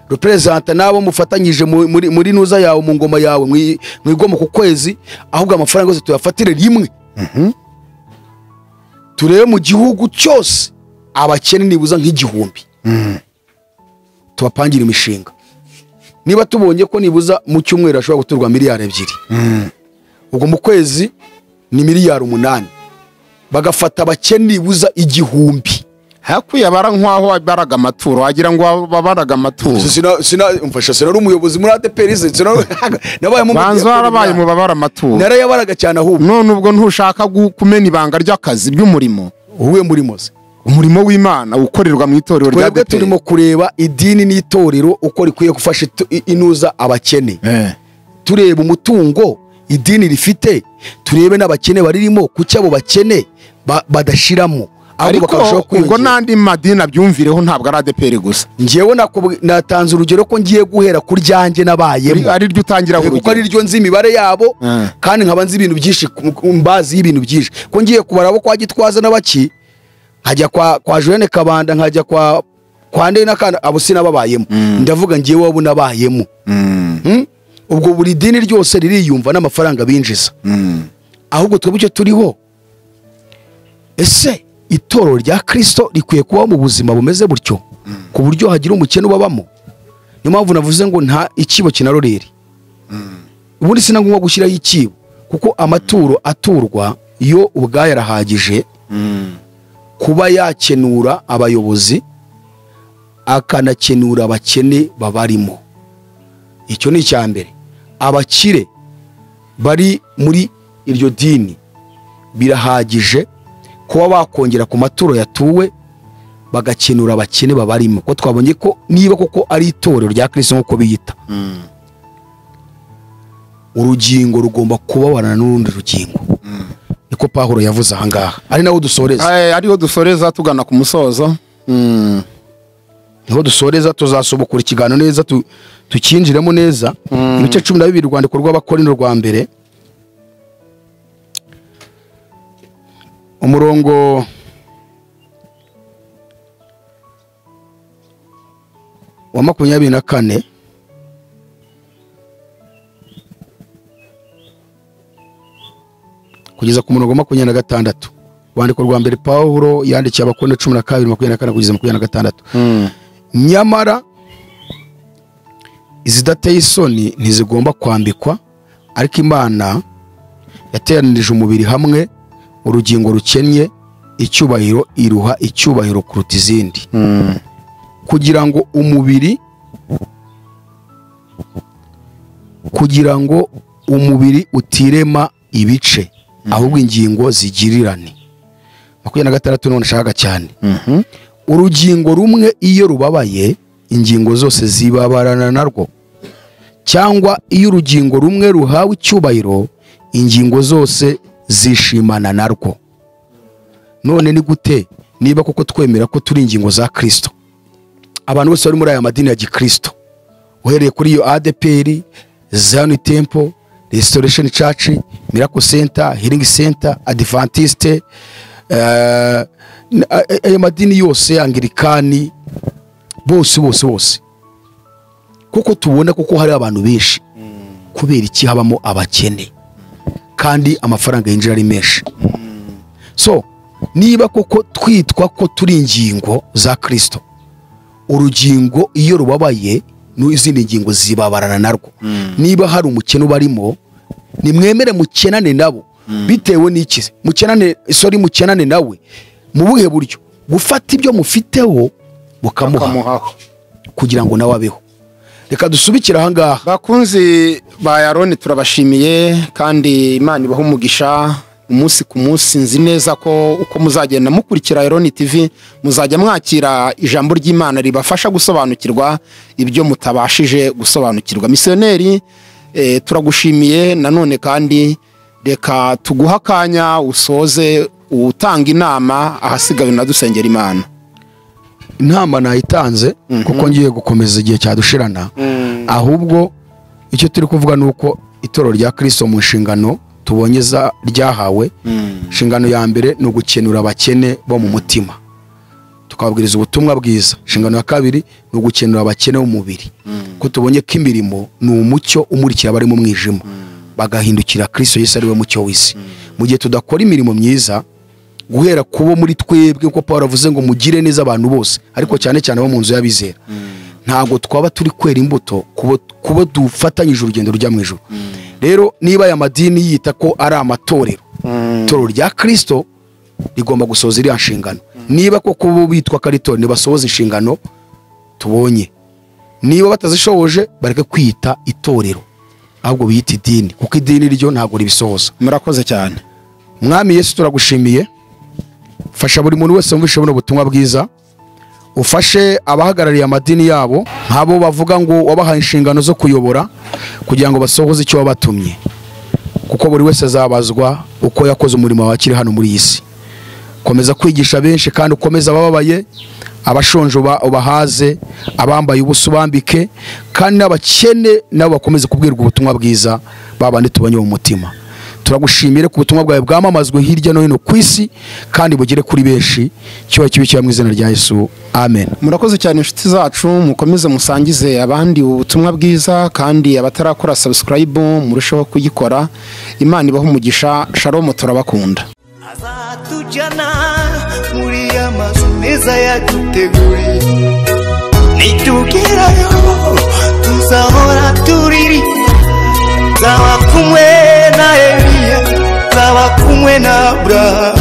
representa nabo mufatanyije muri nuza yawe mu ngoma yawe mwigomwe ku kwezi ahubwo amafaranga yose tuyafatire rimwe turebe mu gihugu cyose abakene nibuza nk'igihumbi, tubapangira imishinga. Niba tubonye ko nibuza mu cyumweru ashobora guturwa miliyari 2, ubwo mu kwezi ni miliyari 8, bagafata abakene nibuza igihumbi. hakuyabara nk'aho baraga amaturo, wagira ngo babaraga amaturo. Umfasha sera umuyobozi muri ADPR, nabaye mu banzo barabaye mu babara amaturo, narayabaraga cyane ahubwo. none ubwo ntushaka kumena ibanga ry'akazi by'umurimo, uwe murimo se umurimo w'Imana ukorerwa mu itorero rya ADPR. Turimo kureba idini n'itorero uko rikwiye gufasha inuza abakene, tureba umutungo idini rifite, turebe n'abakene baririmo kuki abo bakene badashiramo. Ariko ubwo nandi madini abyumvireho ntabwo ari ADPR gusa. Ngiyewe natanze urugero ko ngiye guhera ku ryanjye nabayemo, ari ryo utangira urugero, kuko ari ryo nzi imibare yabo, kandi nkaba nzi ibintu byinshi, mbazi y'ibintu byinshi, ko ngiye kubarabo kwa Gitwaza n'abaki, nkajya kwa Joene Kabanda, nkajya kwa Nde n'akana, abo sinababayemo. Ndavuga ngiyewe wabo nabayemo. Ubwo buri dini ryose ririyumva n'amafaranga binjiza, ahubwo twebwe icyo turiho, ese itorero rya Kristo rikwiye kuba mu buzima bumeze buryo, ku buryo hagira umukene ubabamo. Niyo mpamvu navuze ngo nta ikibo kinaroreri. Ubundi sinangwa gushyiraho ikibo, kuko amaturo aturwa iyo ubwayo arahagije kuba yakenura abayobozi, akanakenura abakene babarimo. Icyo ni icyambere. Abakire bari muri iryo dini birahagije kuba bakongera ku maturo yatuwe bagakenura abakene babarimo, ko twabonye ko niba koko ari itorero rya Kristo nk'uko biyita, urugingo rugomba kubabarana n'urundi rugingo. Niko Pawulo yavuze aha ngaha, ari naho dusoreza, ariho dusoreza tugana ku musozo. niho dusoreza, tuzasobokura ikiganiro neza, tukinjiremo neza. Ibice 12 rwandiko rw'Abakorinto rwa mbere, umurongo wa 24 kugeza ku murongo wa 26. Rwandiko rwa mbere Pawulo yandikiye Abakorinto 12:24 kugeza 26. Nyamara izidateye isoni ntizigomba kwambikwa, ariko Imana yateranirije umubiri hamwe, urugingo rukennye icyubahiro iruha icyubahiro kuruta izindi, kugira ngo umubiri utirema ibice, ahubwo ingingo zigirirane. 26 none shaka cyane. Urugingo rumwe iyo rubabaye, ingingo zose zibabarana narwo, cyangwa iyo urugingo rumwe ruhawe icyubahiro, ingingo zose zishimana narwo. None ni gute niba koko twemera ko turi ingingo za Kristo, abantu bose bari muri aya madini ya Gikristo, uhereye kuri iyo ADPR, Zion Temple, Restoration Church, Miracle Center, Healing Center, Adventiste, aya madini yose, Anglikani, bose kuko tubona kuko hari abantu benshi, kubera iki habamo abakene kandi amafaranga yinjira ari menshi. So niba koko twitwa ko turi ingingo za Kristo, urugingo iyo rubabaye n'izindi ngingo zibabarana narwo. Niba hari umukene barimo, nimwemere mukenane nabo, bitewe n'iki mukenane nawe mu buhe buryo, gufata ibyo mufiteho mukamuha kugira ngo nawe abeho. Reka dusubikira aha ngaha. Bakunzi ba Aroni, turabashimiye kandi Imana ibaha umugisha umunsi ku munsi. Nzi neza ko uko muzagenda mukurikira Aroni TV, muzajya mwakira ijambo ry'Imana ribafasha gusobanukirwa ibyo mutabashije gusobanukirwa. Misiyoneri, turagushimiye nanone, kandi reka tuguha akanya usoze utanga inama, ahasigaye nadusengera Imana. Intama nayitanze kuko ngiye gukomeza igihe cyadushirana, ahubwo icyo turi kuvuga nuko itorero rya Kristo mu nshingano tubonye ryahawe, inshingano ya mbere ni ugukenura abakene bo mu mutima, tukababwiriza ubutumwa bwiza. Inshingano ya kabiri ni ugukenura abakene bo mu mubiri, ko tubonye ko imirimo ni umucyo umurikira abari mu mwijima, bagahindukira Kristo Yesu ari we mucyo w'isi. Mu gihe tudakora imirimo myiza guhera kubo muri twebwe uko Paulo avuze ngo mugire neza abantu bose, ariko cyane cyane bo mu nzu y'abizera, ntago twaba turi kwera imbuto kubo dufatanyije urugendo rujya mw'Ijuru. Rero niba aya madini yita ko ari amatorero, itorero rya Kristo rigomba gusohoza iriya nshingano. Niba koko bitwa karitorero nibasohoza inshingano tubonye, niba batazishoboje bareke kwita itorero ahubwo biyita idini, kuko idini ryo ntago ribisohoza. Murakoze cyane. Mwami Yesu turagushimiye, fasha buri muntu wese wumvishe buno butumwa bwiza, ufashe abahagarariye amadini yabo nk'abo bavuga ngo wabahaye inshingano zo kuyobora kugira ngo basohoze icyo wabatumye, kuko buri wese azabazwa uko yakoze umurimo wakiri hano muri iyi si. Komeza kwigisha benshi kandi ukomeza abababaye, abashonje ubahaze, abambaye ubusa ubambike, kandi n'abakene nabo bakomeze kubwirwa ubutumwa bwiza babandi tubanye mu mutima. Turagushimire ku butumwa bwawe bwamamazwe hirya no hino ku isi kandi bugere kuri benshi. Cyo kibikira mu izina rya Yesu, amen. Murakoze cyane inshuti zacu, mukomeze musangize abandi ubutumwa bwiza, kandi abatarakora subscribe murushaho kuyikora. Imana ibaho umugisha. Shalom, turabakunda. Azatujyana muri amazu meza yaduteguriye, nitugerayo tuzahora turirimbira, nzaba kumwe na Eliya, nzaba kumwe na Abrahamu.